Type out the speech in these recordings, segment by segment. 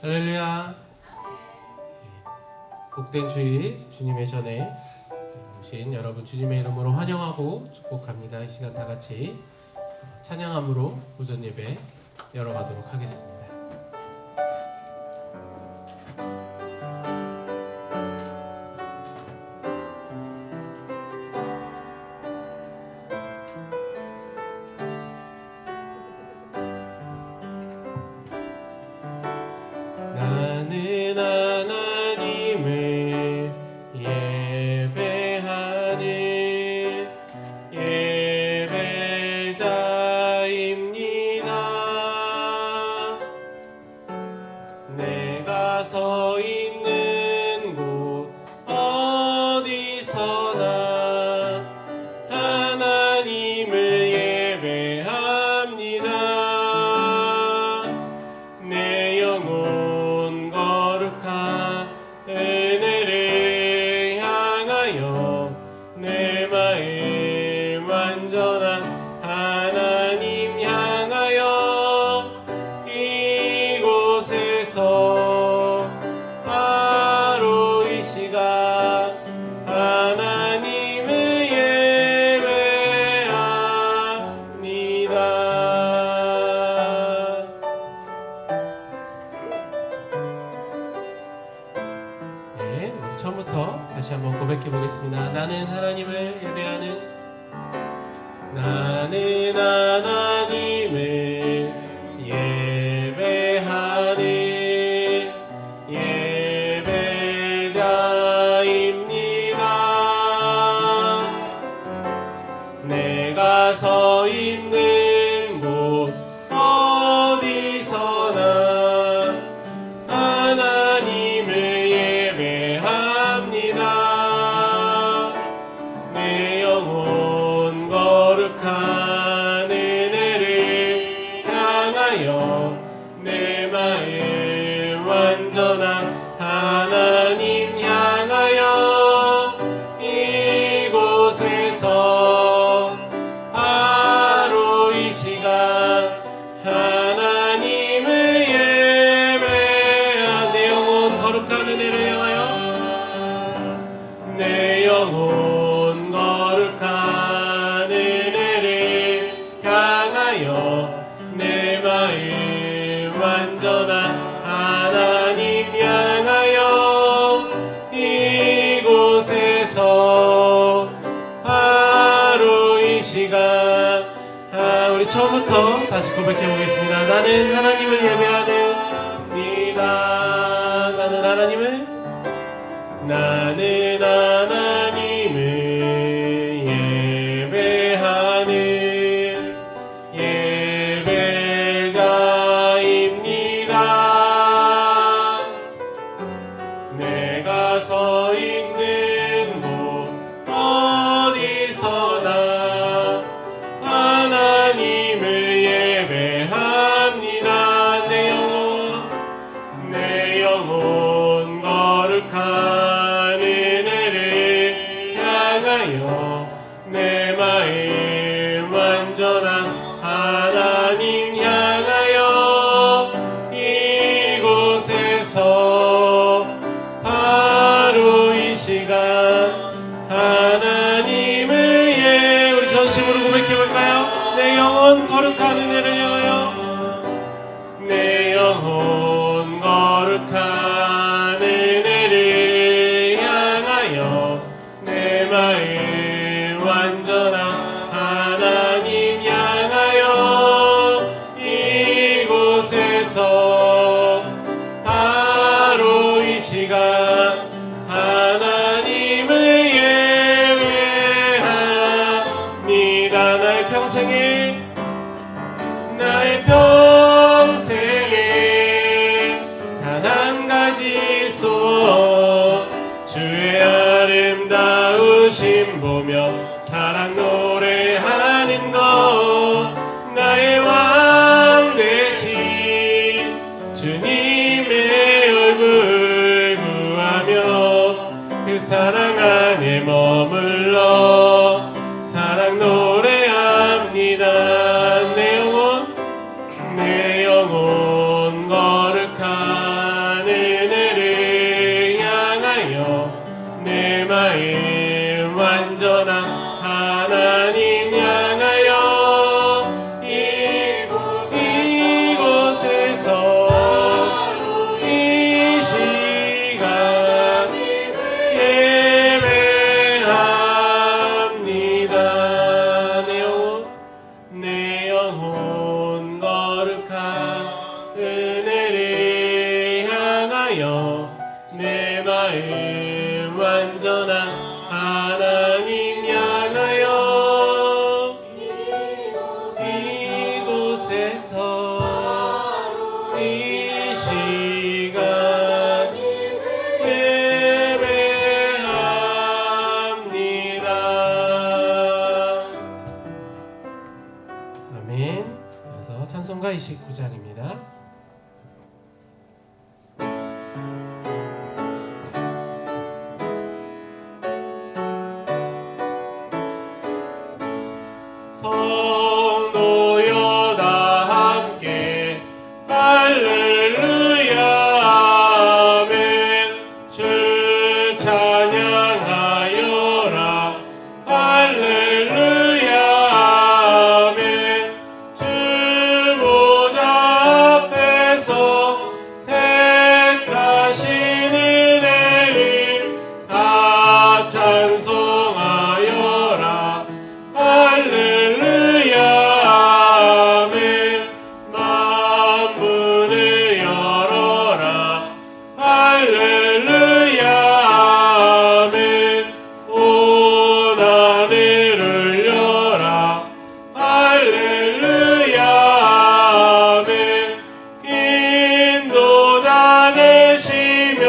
할렐루야. 복된 주일 주님의 전에 오신 여러분 주님의 이름으로 환영하고 축복합니다. 이 시간 다 같이 찬양함으로 오전 예배 열어가도록 하겠습니다. 나는 하나님을 예배하는 예배자입니다. 내가 서 있는 곳 어디서나 하나님을 예배합니다. 내 영혼 거룩한 은혜를 향하여 내 마음 완전한 하나님 향하여 이곳에서 바로 이 시간 하나님을 예배합니다. 네, 우리 처음부터 다시 한번 고백해 보겠습니다. 나는 하나님을 예배하는 나는 하나님을 예배하는 예배자입니다. 내가 서 있는 곳 어디서나 하나님을 예배합니다. 내 영혼 거룩한 은혜를 향하여 내 마음 완전한 하나님 향하여 이곳에서 바로 이 시간 하나님을 예배한 내 영혼 거룩한 은혜를 향하여 내 영혼 거룩한 은혜를 향하여 내 마음 완전한 하나님 향하여 이곳에서 바로 이 시간 우리 처음부터 다시 고백해 보겠습니다. 나는 하나님을 예배하는이다. 나는 하나님을 예배하는 예배자입니다. 내가 서 있는 곳 어디서나 하나님을 예배합니다. 내 영혼 거룩한 은혜를 향하여 내 마음 완전한 하나님 향하여 이곳에서 바로 이 시간 하나님을 우리 전심으로 고백해볼까요? 내 영혼 거룩한 은혜를 향하여 내 영혼 거룩한 은혜를 향하여 내 마음 완전한 하나님 향하여 이곳에서 바로 이 시간 하나님을 예배합니다. 나의 평생에 마음 완전한 하나님 향하여 이곳에서 이 시간 예배합니다. 아멘. 그래서 찬송가 29장입니다. 성도여 다 함께 할렐루야 아멘. 주 찬양하여라 할렐루야 아멘. 주 보좌 앞에서 택하신 은혜를 다 찬송하여라 할렐루야 아멘. 만문을 열어라 할렐루야 아멘. 온 하늘을 열라 할렐루야 아멘. 인도자 되시며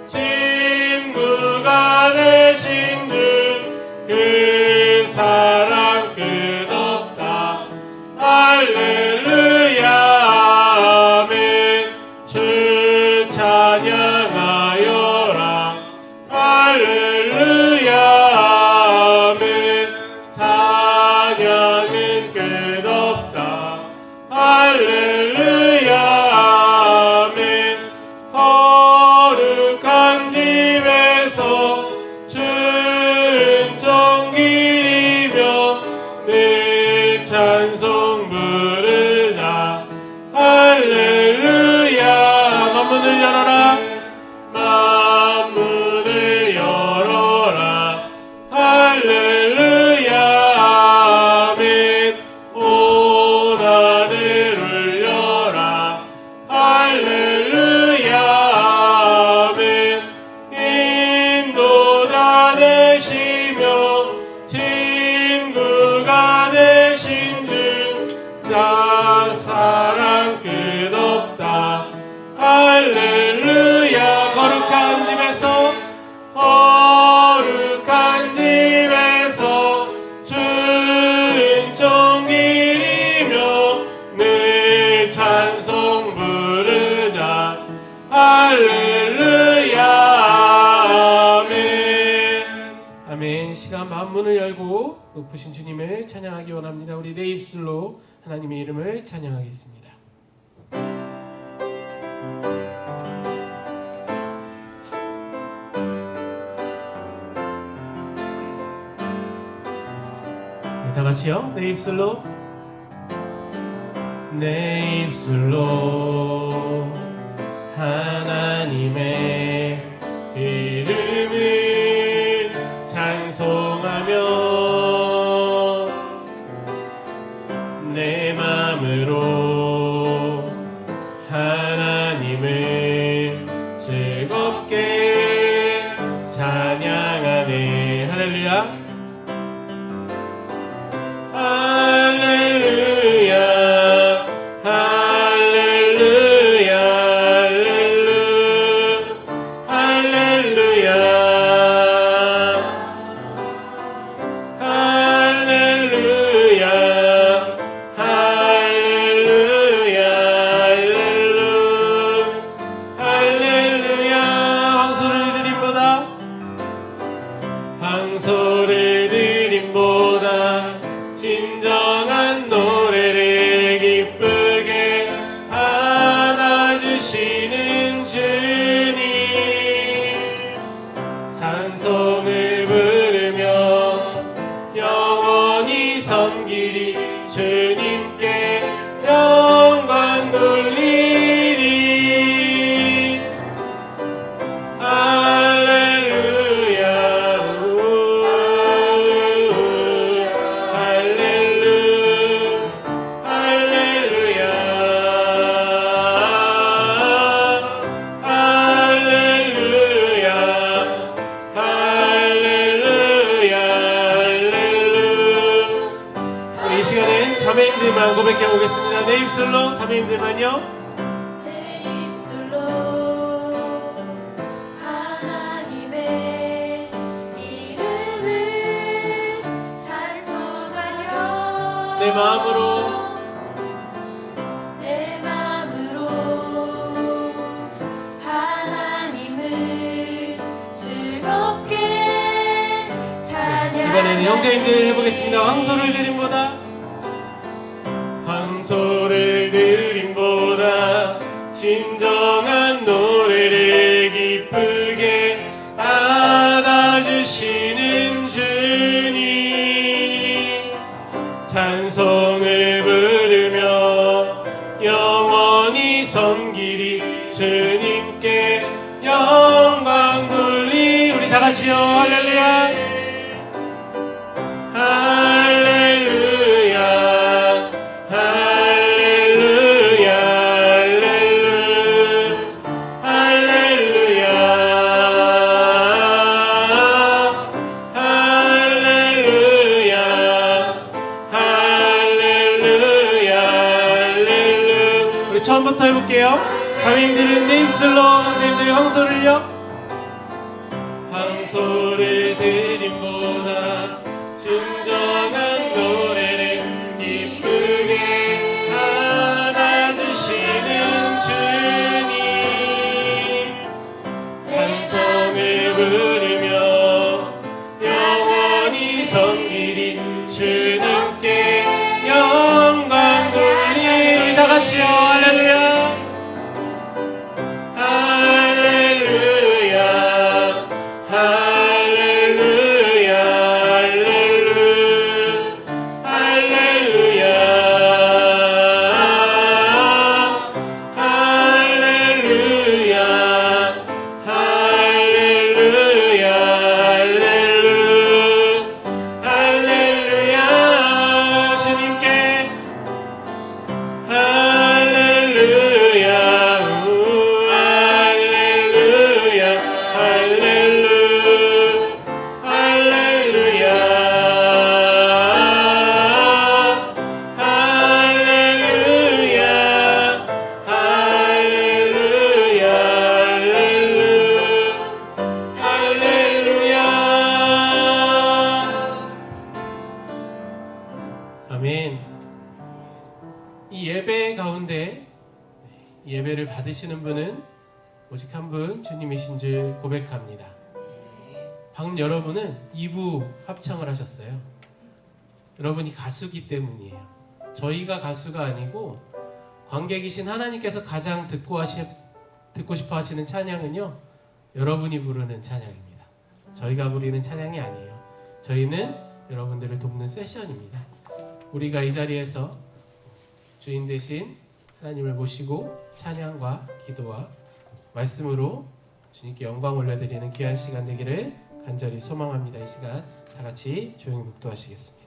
친구가 되신 주 그 사랑 끝없다 할렐루야 아멘. 주 찬양하여라 할렐루야 아멘. 찬양은 끝없다 할렐루야 아멘. 거룩한 집에서 은총 기리며 늘 찬송 부르자 할렐루야. 만문을 열어라 만문을 열어라 할렐루야 아멘. 온 하늘을 열라 할렐루야 아멘. 인도자 되시며 친구가 되신 주 나 사랑 끝없다 할렐루야. 거룩한 집에서 주 은총 기리며 늘 찬송 부르자 할렐루야 아멘. 아멘. 시간 만문을 열고 높으신 주님을 찬양하기 원합니다. 우리 내 입술로 하나님의 이름을 찬양하겠습니다. 다 같이요. 내 입술로 하나님의 이름을 찬송하며 내 마음으로 하나님을 즐겁게 찬양하네. 할렐루야 할렐루야 할렐루야 할렐루야 할렐루야 할렐루야 할렐루야. 황소를 드림보다 진정한 노래를 기쁘게 안아주시는 주님. 찬송을 부르며 영원히 섬기리 주님께 영광 돌리리. 할렐루야 할렐루야 할렐루야 하겠습니다. 내 입술로 자매님들만요. 내 입술로 하나님의 이름을 찬송하려 내 마음으로 하나님을 즐겁게 찬양. 이번에는 형제님들 해보겠습니다. 황소를 드림보다 진정한 노래를 기쁘게 받아주시는 주님, 찬송을 부르며 영원히 섬기리. 주님께 영광 돌리. 우리 다 같이요. 할렐루야 할렐루야 할렐루야 할렐루야 할렐루야 할렐루야 할렐루야. 우리 처음부터 해볼게요. 자매님들은 내 입술로, 선생님들 황소를요. 황소를 드림보다 진정한 노래를 기쁘게 받아주시는 주님, 찬송을 부르며 영원히 섬기리. 주님께 영광 돌리. 우리 다 같이요. 할렐루야 할렐루야 할렐루야 할렐루야 할렐루야 할렐루야 할렐루야 주님께 할렐루야 아멘. 이 예배 가운데 예배를 받으시는 분은 오직 한 분, 주님이신 줄 고백합니다. 방금 여러분은 2부 합창을 하셨어요. 여러분이 가수기 때문이에요. 저희가 가수가 아니고 관객이신 하나님께서 가장 듣고 싶어 하시는 찬양은요, 여러분이 부르는 찬양입니다. 저희가 부르는 찬양이 아니에요. 저희는 여러분들을 돕는 세션입니다. 우리가 이 자리에서 주인 되신 하나님을 모시고 찬양과 기도와 말씀으로 주님께 영광 올려드리는 귀한 시간 되기를 간절히 소망합니다. 이 시간 다 같이 조용히 묵도하시겠습니다.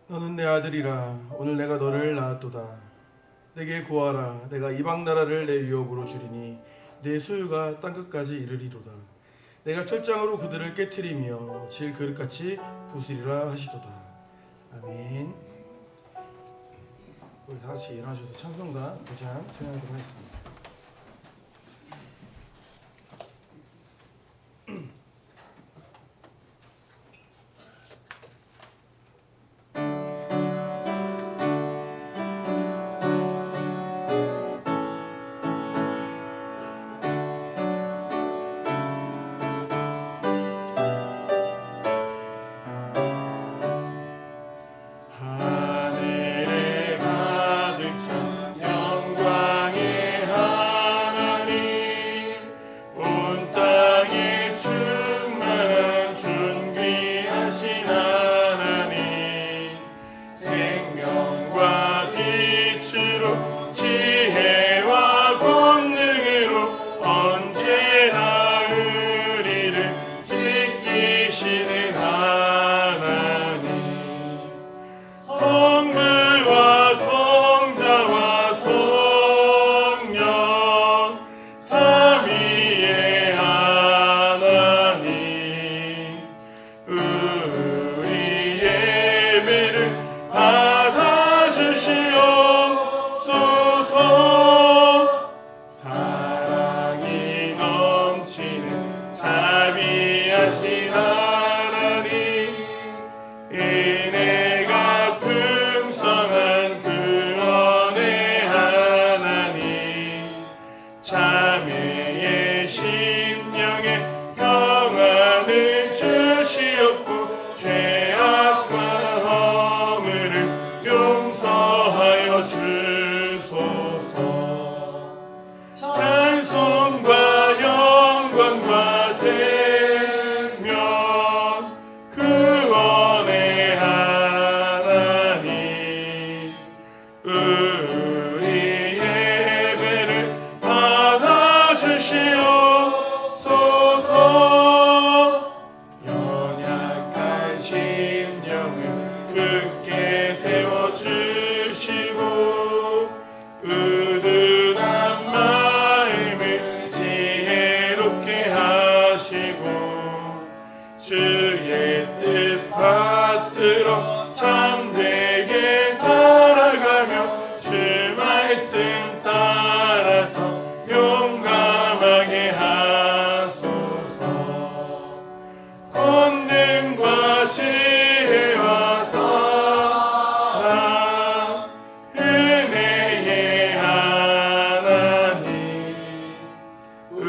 너는 내 아들이라. 오늘 내가 너를 낳았도다. 내게 구하라. 내가 이방 나라를 내 유업으로 주리니 내 소유가 땅끝까지 이르리로다. 내가 철장으로 그들을 깨트리며 질 그릇같이 부수리라 하시도다. 아멘. 우리 다 같이 일어나셔서 찬송가 9장 찬양하도록 하겠습니다. 하늘에 가득 찬 영광의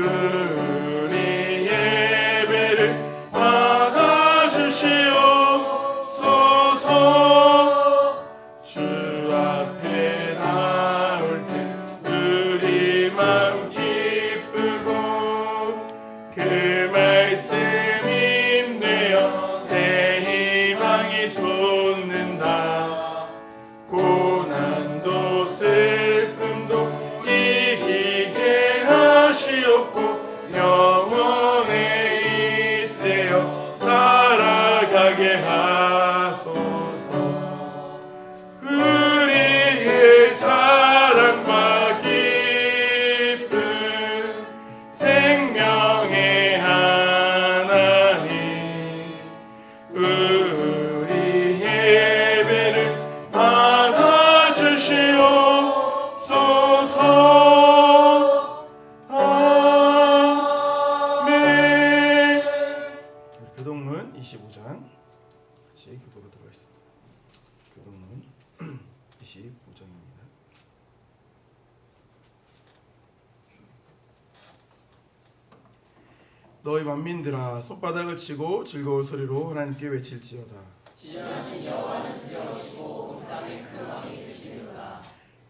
우리 예배를 받아주시옵소서. 주 앞에 나올 때 우리 마음 기쁘고 그 말씀 힘내어 새 희망이 솟는다. 고난도 슬픔도 이기게 하시옵고 영원에 잇대어 살아가게 하소서. 우리의 자랑과 기쁨 생명의 하나님, 우리 예배를 받아주시옵소서. 아멘. 교동문 25장 같이 교도가 들어가 있습니다. 교동문 25장입니다. 너희 만민들아 손바닥을 치고 즐거운 소리로 하나님께 외칠지어다.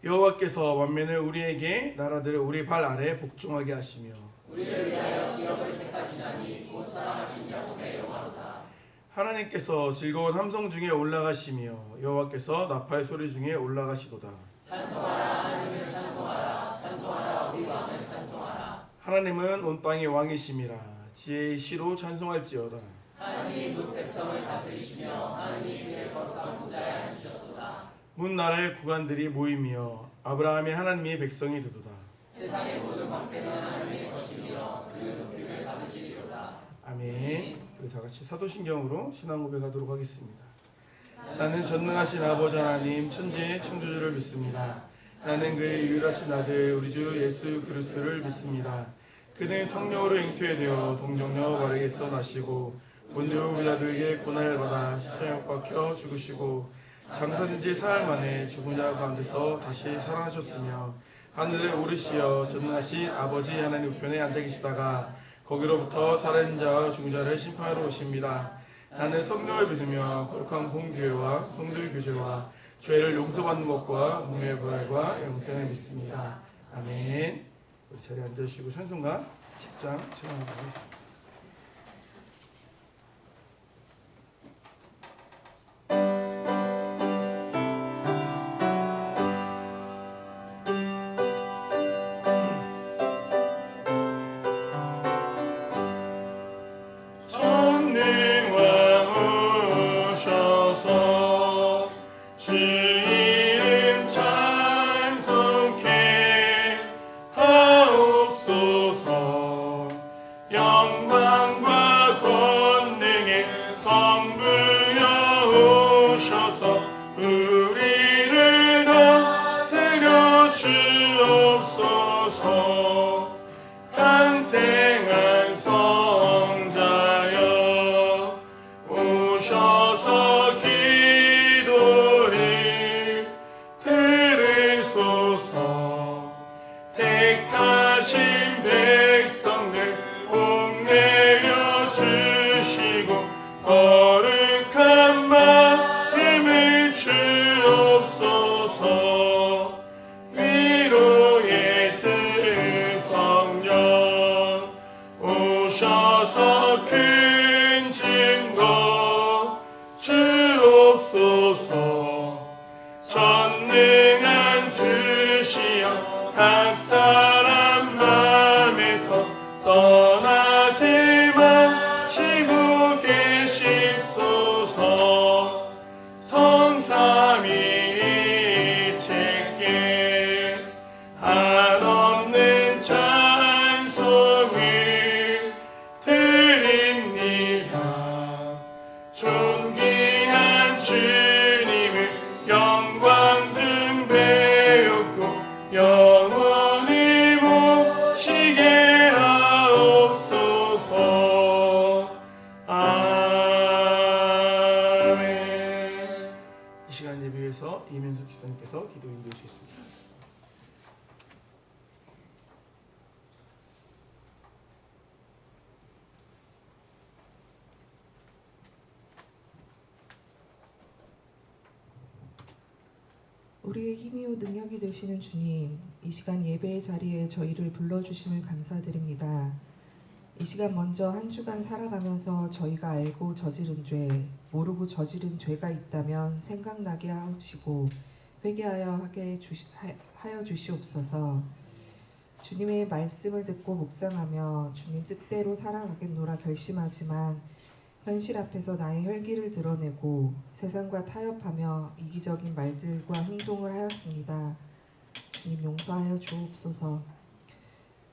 여호와께서 만민을 우리에게 나라들을 우리 발 아래 복종하게 하시며 하나님께서 즐거운 함성 중에 올라가시며 여호와께서 나팔 소리 중에 올라가시도다. 하나님은 온 땅의 왕이심이라. 지혜의 시로 찬송할지어다. 문 나라의 구간들이 모이며 아브라함의 하나님의 백성이 되도다. 아멘. 우리 다 같이 사도신경으로 신앙 고백하도록 하겠습니다. 나는 전능하신 아버지 하나님 천지의 창조주를 믿습니다. 나는 그의 유일하신 아들 우리 주 예수 그리스도를 믿습니다. 그는 성령으로 잉태되어 동정녀 마리아에게서 나시고 본디오 빌라도에게 고난을 받아 십자가에 박혀 죽으시고 장사된 지 사흘 만에 죽은 자 가운데서 다시 살아나셨으며 하늘에 오르시어 전능하신 아버지 하나님 우편에 앉아 계시다가 거기로부터 살아있는 자와 죽은 자를 심판하러 오십니다. 나는 성령을 믿으며 거룩한 공교회와 성도의 교제와 죄를 용서받는 것과 몸의 부활과 영생을 믿습니다. 아멘. 우리 자리에 앉아주시고 찬송가 10장 찬양하도록 하겠습니다. 각 사람 맘에서 떠나지 마시고 계십소서. 성삼위일체께 한없는 찬송을 드립니다. 존귀한 주님을 영광 등배우고 영원히 모시게 하옵소서. 아멘. 이 시간 예배에서 이민숙 지사님께서 기도 인도해 주시겠습니다. 우리의 힘이요 능력이 되시는 주님, 이 시간 예배의 자리에 저희를 불러주심을 감사드립니다. 이 시간 먼저 한 주간 살아가면서 저희가 알고 저지른 죄, 모르고 저지른 죄가 있다면 생각나게 하시고 회개하여 하여 주시옵소서. 주님의 말씀을 듣고 묵상하며 주님 뜻대로 살아가겠노라 결심하지만 현실 앞에서 나의 혈기를 드러내고 세상과 타협하며 이기적인 말들과 행동을 하였습니다. 주님 용서하여 주옵소서.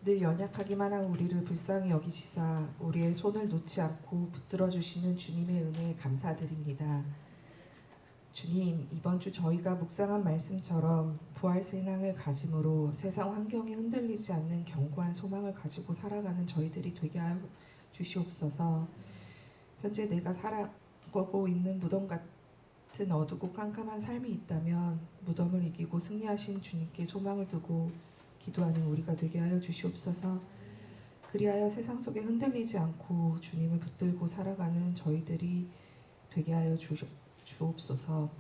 늘 연약하기만 한 우리를 불쌍히 여기시사 우리의 손을 놓지 않고 붙들어 주시는 주님의 은혜에 감사드립니다. 주님, 이번 주 저희가 묵상한 말씀처럼 부활 신앙을 가짐으로 세상 환경에 흔들리지 않는 견고한 소망을 가지고 살아가는 저희들이 되게 하여 주시옵소서. 현재 내가 살아가고 있는 무덤 같은 어두고 깜깜한 삶이 있다면 무덤을 이기고 승리하신 주님께 소망을 두고 기도하는 우리가 되게 하여 주시옵소서. 그리하여 세상 속에 흔들리지 않고 주님을 붙들고 살아가는 저희들이 되게 하여 주옵소서.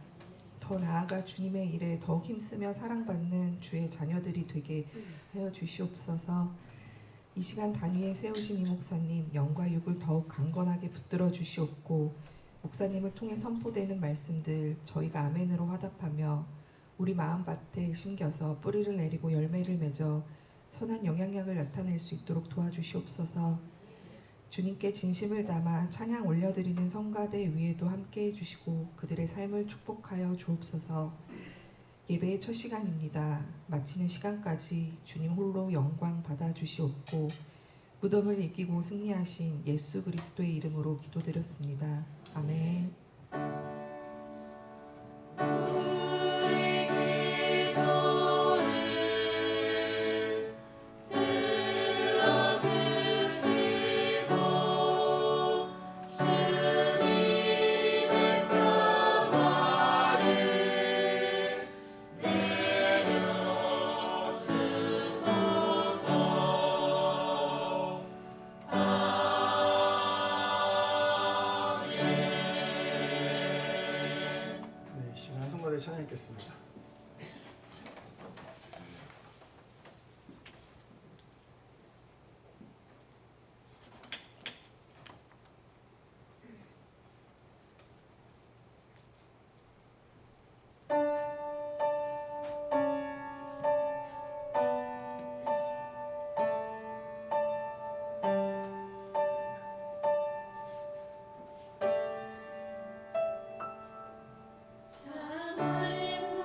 더 나아가 주님의 일에 더욱 힘쓰며 사랑받는 주의 자녀들이 되게 하여 주시옵소서. 이 시간 단위에 세우신 이 목사님 영과 육을 더욱 강건하게 붙들어 주시옵고 목사님을 통해 선포되는 말씀들 저희가 아멘으로 화답하며 우리 마음밭에 심겨서 뿌리를 내리고 열매를 맺어 선한 영향력을 나타낼 수 있도록 도와주시옵소서. 주님께 진심을 담아 찬양 올려드리는 성가대 위에도 함께해 주시고 그들의 삶을 축복하여 주옵소서. 예배의 첫 시간입니다. 마치는 시간까지 주님 홀로 영광 받아 주시옵고 무덤을 이기고 승리하신 예수 그리스도의 이름으로 기도드렸습니다. 아멘. 네, 시간 성가대 찬양 읽겠습니다. 참 어린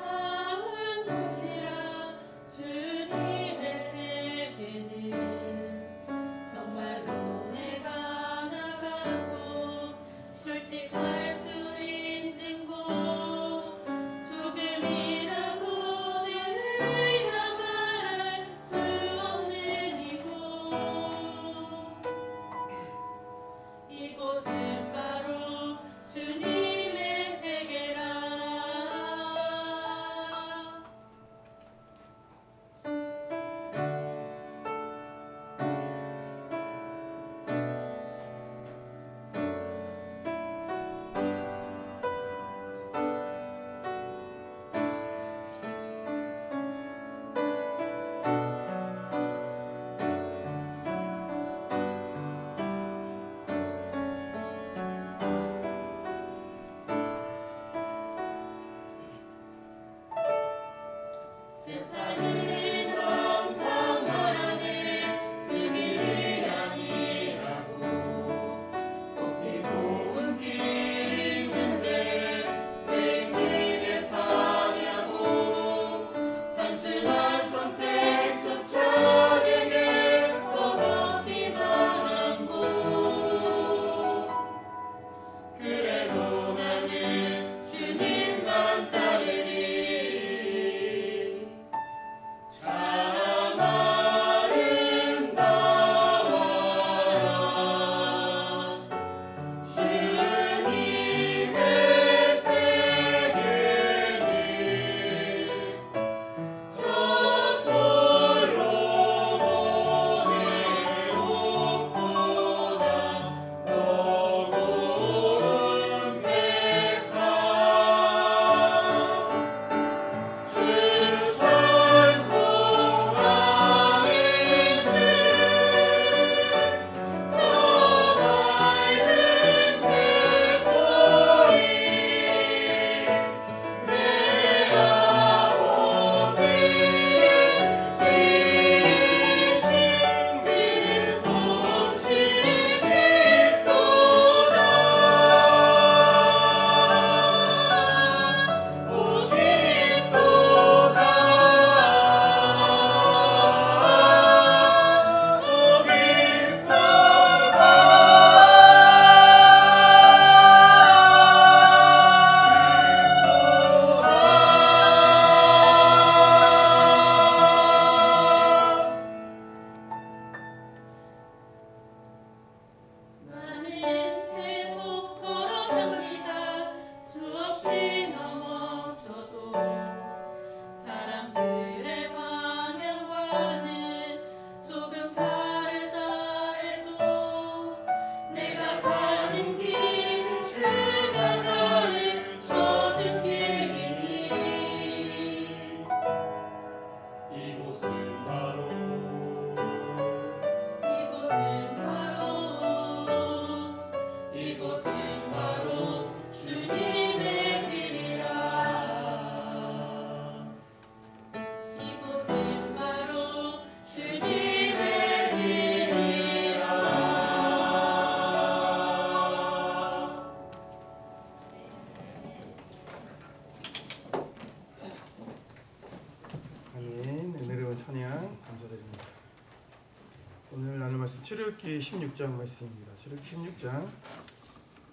출애굽기 16장 말씀입니다. 출애굽기 16장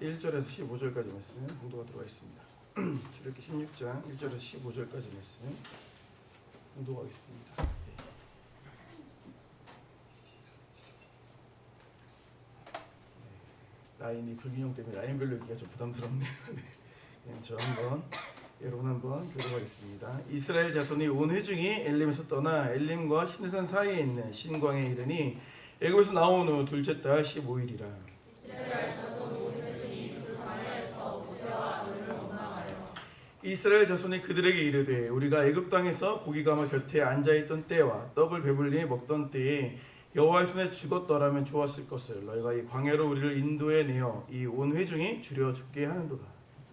1절에서 15절까지 말씀 공도가 들어와 있습니다. 출애굽기 16장 1절에서 15절까지 말씀 공도하겠습니다. 라인이 불균형 때문에 라인별로 읽기가 좀 부담스럽네요. 네. 그냥 저 한번 여러분 한번 교독하겠습니다. 이스라엘 자손이 온 회중이 엘림에서 떠나 엘림과 시내산 사이에 있는 신광에 이르니 애굽에서 나온 후 둘째 달 15일이라. 이스라엘 자손이 그들에게 이르되 우리가 애굽 땅에서 고기가마 곁에 앉아 있던 때와 떡을 배불리 먹던 때에 여호와의 손에 죽었더라면 좋았을 것을 너희가 이 광야로 우리를 인도해 내어 이 온 회중이 줄여 죽게 하는도다.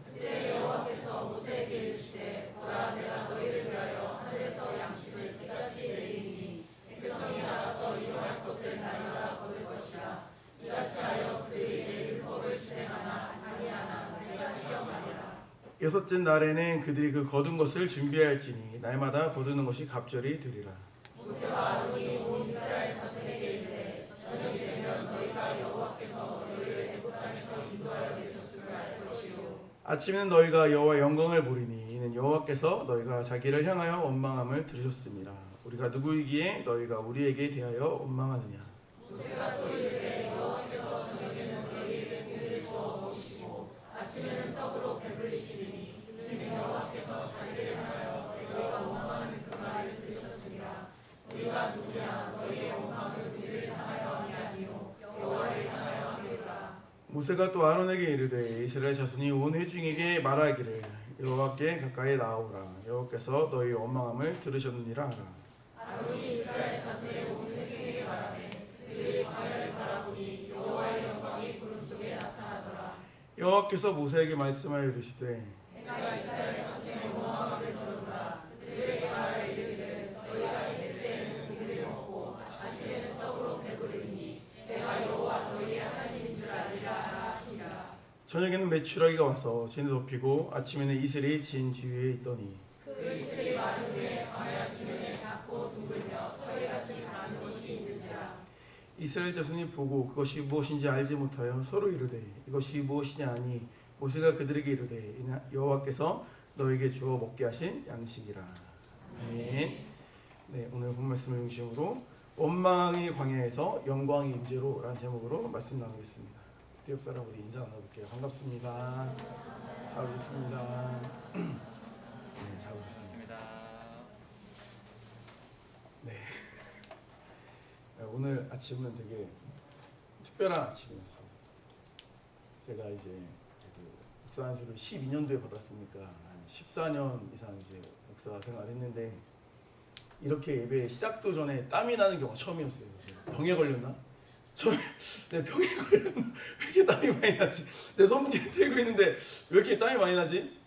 그때 여호와께서 모세에게 이르시되 보라 내가 너희를 위하여 하늘에서 양식을 비같이 내리니 백성이 나가서 일용할 것을 날마다 거둘 것이라. 이같이 하여 그들이 내 율법을 준행하나 아니하나 내가 시험하리라. 여섯째 날에는 그들이 그 거둔 것을 준비할지니 날마다 거두는 것이 갑절이 되리라. 모세와 아론이 온 이스라엘 자손에게 이르되 저녁이 되면 너희가 여호와께서 너희를 애굽 땅에서 인도하여 내셨음을 알 것이요. 아침에는 너희가 여호와 영광을 보리니 이는 여호와께서 너희가 자기를 향하여 원망함을 들으셨습니다. 우리가 누구이기에 너희가 우리에게 대하여 원망하느냐. 모세가 또 이르되 여호와께서 저녁에는 너희에게 고기를 주어 먹으시고 아침에는 떡으로 배불리시리니 이는 여호와께서 자기를 향하여 너희가 원망하는 그 말을 들으셨습니다. 우리가 누구냐 너희의 원망은 우리를 향하여 아니하니요 여호와를 향하여 함이로다. 모세가 또 아론에게 이르되 이스라엘 자손이 온 회중에게 말하기를 여호와께 가까이 나오라. 여호와께서 너희 원망함을 들으셨느니라 하라. 아론이 이스라엘 자손의 온 회중에게 말하되 그들이 광야를 바라보니 여호와의 영광이 구름 속에 나타나더라. 여호와께서 모세에게 말씀하여 이르시되 내가 이스라엘 자손의 원망함을 들으노라. 그들에게 말하여 이르기를 너희가 이제 때에는 고기를 먹고 아침에는 떡으로 배부르니 내가 여호와 너희의 하나님인 줄 알리라 하시니라. 저녁에는 메추라기가 와서 진을 덮이고 아침에는 이슬이 진 주위에 있더니 그 이슬이 마른 후에 광야 지면에 작고 둥글며 서리같이 가는 곳이 있는지라. 이스라엘 자손이 보고 그것이 무엇인지 알지 못하여 서로 이르되 이것이 무엇이냐 하니 모세가 그들에게 이르되 이는 여호와께서 너에게 주어 먹게 하신 양식이라. 아멘. 네, 오늘 본 말씀을 중심으로 원망이 광야에서 영광이 임재로 라는 제목으로 말씀 나누겠습니다. 옆 사람 우리 인사 나눠볼게요. 반갑습니다. 잘 오셨습니다. 네, 잘 오셨습니다. 네. 오늘 아침은 되게 특별한 아침이었어요. 제가 이제 목사 안수를 12년도에 받았으니까 한 14년 이상 이제 목사 생활했는데 이렇게 예배 시작도 전에 땀이 나는 경우가 처음이었어요. 병에 걸렸나? 내 병에 걸렸나? 왜 이렇게 땀이 많이 나지? 내 손목에 대고 있는데 왜 이렇게 땀이 많이 나지?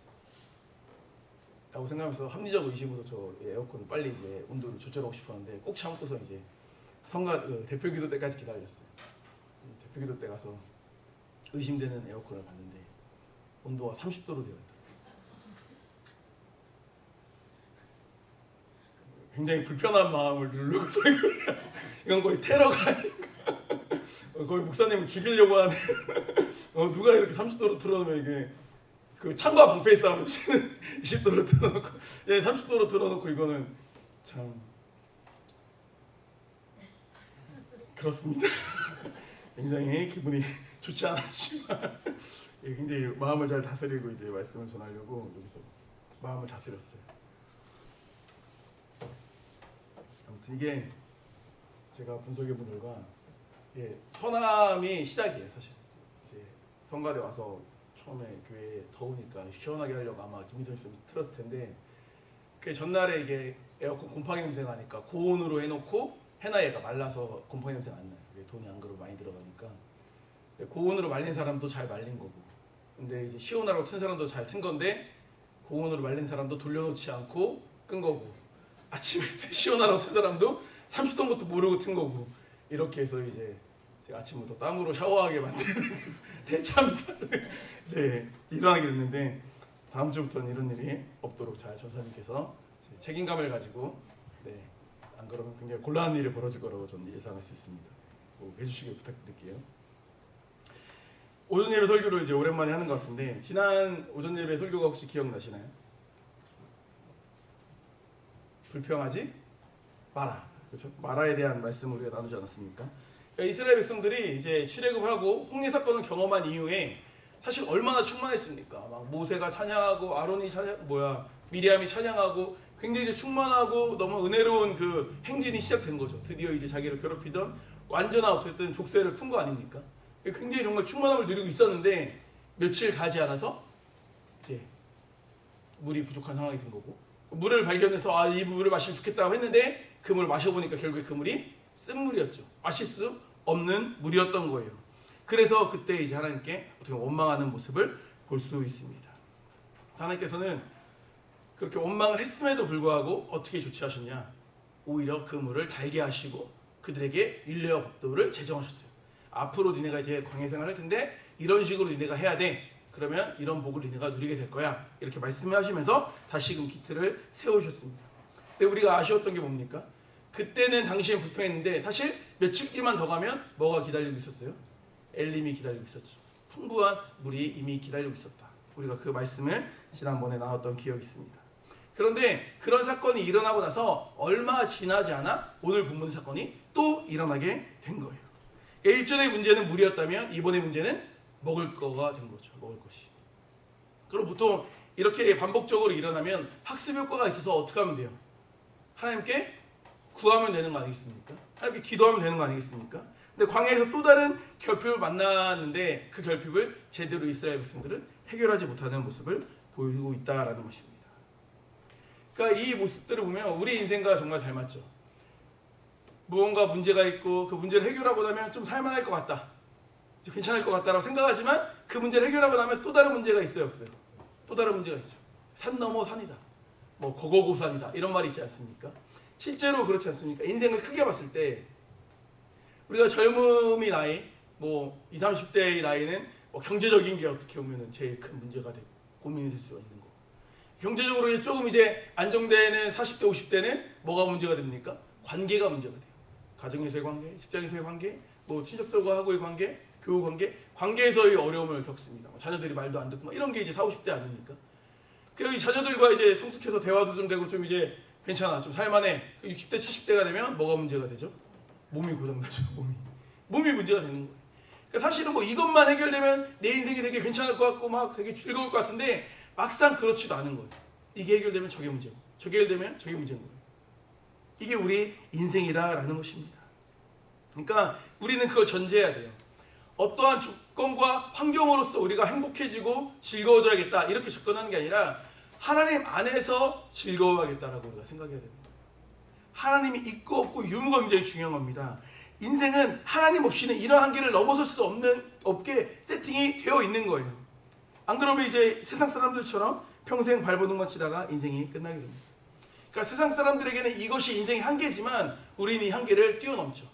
라고 생각하면서 합리적 의심으로 저 에어컨을 빨리 이제 온도를 조절하고 싶었는데 꼭 참고서 이제 성가 대표기도 때까지 기다렸어요. 대표기도 때 가서 의심되는 에어컨을 봤는데 온도가 30도로 되어 있다. 굉장히 불편한 마음을 누르고 이건 거의 테러가 아닌가. 거의 목사님을 죽이려고 하는. 누가 이렇게 30도로 틀어놓으면 이게 그 창과 방패의 싸움을 20도로 틀어놓고, 30도로 틀어놓고 이거는 참 그렇습니다. 굉장히 기분이 좋지 않았지만 굉장히 마음을 잘 다스리고 이제 말씀을 전하려고 여기서 마음을 다스렸어요. 아무튼 이게 제가 분석해 본 결과 선함이 시작이에요. 사실 이제 성가대 와서 처음에 교회 더우니까 시원하게 하려고 아마 김희선 씨 틀었을 텐데 그 전날에 이게 에어컨 곰팡이 냄새가 나니까 고온으로 해놓고 해놔야 말라서 곰팡이 냄새가 안 나요. 돈이 안 그래도 많이 들어가니까 고온으로 말린 사람도 잘 말린 거고 근데 이제 시원하라고 튼 사람도 잘 튼 건데 고온으로 말린 사람도 돌려놓지 않고 끈 거고 아침에 시원하라고 튼 사람도 30도인 것도 모르고 튼 거고 이렇게 해서 이제 제가 아침부터 땀으로 샤워하게 만드는 대참사를 이제 일어나게 됐는데 다음 주부터는 이런 일이 없도록 잘 전사님께서 책임감을 가지고 안 그러면 굉장히 곤란한 일이 벌어질 거라고 저는 예상할 수 있습니다. 꼭 해주시길 부탁드릴게요. 오전 예배 설교를 이제 오랜만에 하는 것 같은데 지난 오전 예배 설교가 혹시 기억나시나요? 불평하지 마라. 그렇죠? 마라에 대한 말씀을 우리가 나누지 않았습니까? 그러니까 이스라엘 백성들이 이제 출애굽을 하고 홍해 사건을 경험한 이후에 사실 얼마나 충만했습니까? 막 모세가 찬양하고 아론이 미리암이 찬양하고 굉장히 이제 충만하고 너무 은혜로운 그 행진이 시작된 거죠. 드디어 이제 자기를 괴롭히던 완전한 어쨌든 족쇄를 푼 거 아닙니까? 굉장히 정말 충만함을 누리고 있었는데 며칠 가지 않아서 이제 물이 부족한 상황이 된 거고 물을 발견해서 이 물을 마시면 좋겠다고 했는데 그 물을 마셔보니까 결국에 그 물이 쓴물이었죠. 마실 수 없는 물이었던 거예요. 그래서 그때 이제 하나님께 어떻게 원망하는 모습을 볼 수 있습니다. 하나님께서는 그렇게 원망을 했음에도 불구하고 어떻게 조치하셨냐? 오히려 그 물을 달게 하시고 그들에게 일레와 법도를 제정하셨어요. 앞으로 니네가 이제 광야 생활할 텐데 이런 식으로 니네가 해야 돼. 그러면 이런 복을 니네가 누리게 될 거야. 이렇게 말씀하시면서 다시금 기틀을 세우셨습니다. 근데 우리가 아쉬웠던 게 뭡니까? 그때는 당시엔 불평했는데 사실 며칠 뒤만 더 가면 뭐가 기다리고 있었어요? 엘림이 기다리고 있었죠. 풍부한 물이 이미 기다리고 있었다. 우리가 그 말씀을 지난번에 나눴던 기억이 있습니다. 그런데 그런 사건이 일어나고 나서 얼마 지나지 않아 오늘 본문 사건이 또 일어나게 된 거예요. 일전의 문제는 물이었다면 이번의 문제는 먹을 거가 된 거죠. 먹을 것이. 그럼 보통 이렇게 반복적으로 일어나면 학습 효과가 있어서 어떻게 하면 돼요? 하나님께 구하면 되는 거 아니겠습니까? 하나님께 기도하면 되는 거 아니겠습니까? 근데 광야에서 또 다른 결핍을 만났는데 그 결핍을 제대로 이스라엘 백성들은 해결하지 못하는 모습을 보이고 있다라는 것입니다. 그러니까 이 모습들을 보면 우리 인생과 정말 잘 맞죠. 무언가 문제가 있고 그 문제를 해결하고 나면 좀 살만할 것 같다. 괜찮을 것 같다라고 생각하지만 그 문제를 해결하고 나면 또 다른 문제가 있어요, 없어요? 또 다른 문제가 있죠. 산 넘어 산이다. 뭐 거거고산이다. 이런 말이 있지 않습니까? 실제로 그렇지 않습니까? 인생을 크게 봤을 때 우리가 젊음이 나이, 뭐 20, 30대의 나이는 뭐 경제적인 게 어떻게 보면 제일 큰 문제가 되고 고민이 될 수가 있는 거고 경제적으로 조금 이제 안정되는 40대, 50대는 뭐가 문제가 됩니까? 관계가 문제가 돼요. 가정에서의 관계, 직장에서의 관계, 뭐 친척들과 하고의 관계, 교우 관계, 관계에서의 어려움을 겪습니다. 자녀들이 말도 안 듣고 뭐 이런 게 이제 40, 50대 아닙니까? 그리고 이 자녀들과 이제 성숙해서 대화도 좀 되고 좀 이제 괜찮아, 좀 살만해. 60대, 70대가 되면 뭐가 문제가 되죠? 몸이 고장나죠. 몸이 문제가 되는 거예요. 그러니까 사실은 뭐 이것만 해결되면 내 인생이 되게 괜찮을 것 같고 막 되게 즐거울 것 같은데 막상 그렇지도 않은 거예요. 이게 해결되면 저게 문제고 저게 해결되면 저게 문제인 거예요. 이게 우리 인생이다라는 것입니다. 그러니까 우리는 그걸 전제해야 돼요. 어떠한 조건과 환경으로서 우리가 행복해지고 즐거워져야겠다 이렇게 접근하는 게 아니라 하나님 안에서 즐거워야겠다라고 우리가 생각해야 됩니다. 하나님이 있고 없고 유무가 굉장히 중요한 겁니다. 인생은 하나님 없이는 이런 한계를 넘어설 수 없게 세팅이 되어 있는 거예요. 안 그러면 이제 세상 사람들처럼 평생 발버둥 치다가 인생이 끝나게 됩니다. 그러니까 세상 사람들에게는 이것이 인생의 한계지만 우리는 이 한계를 뛰어넘죠.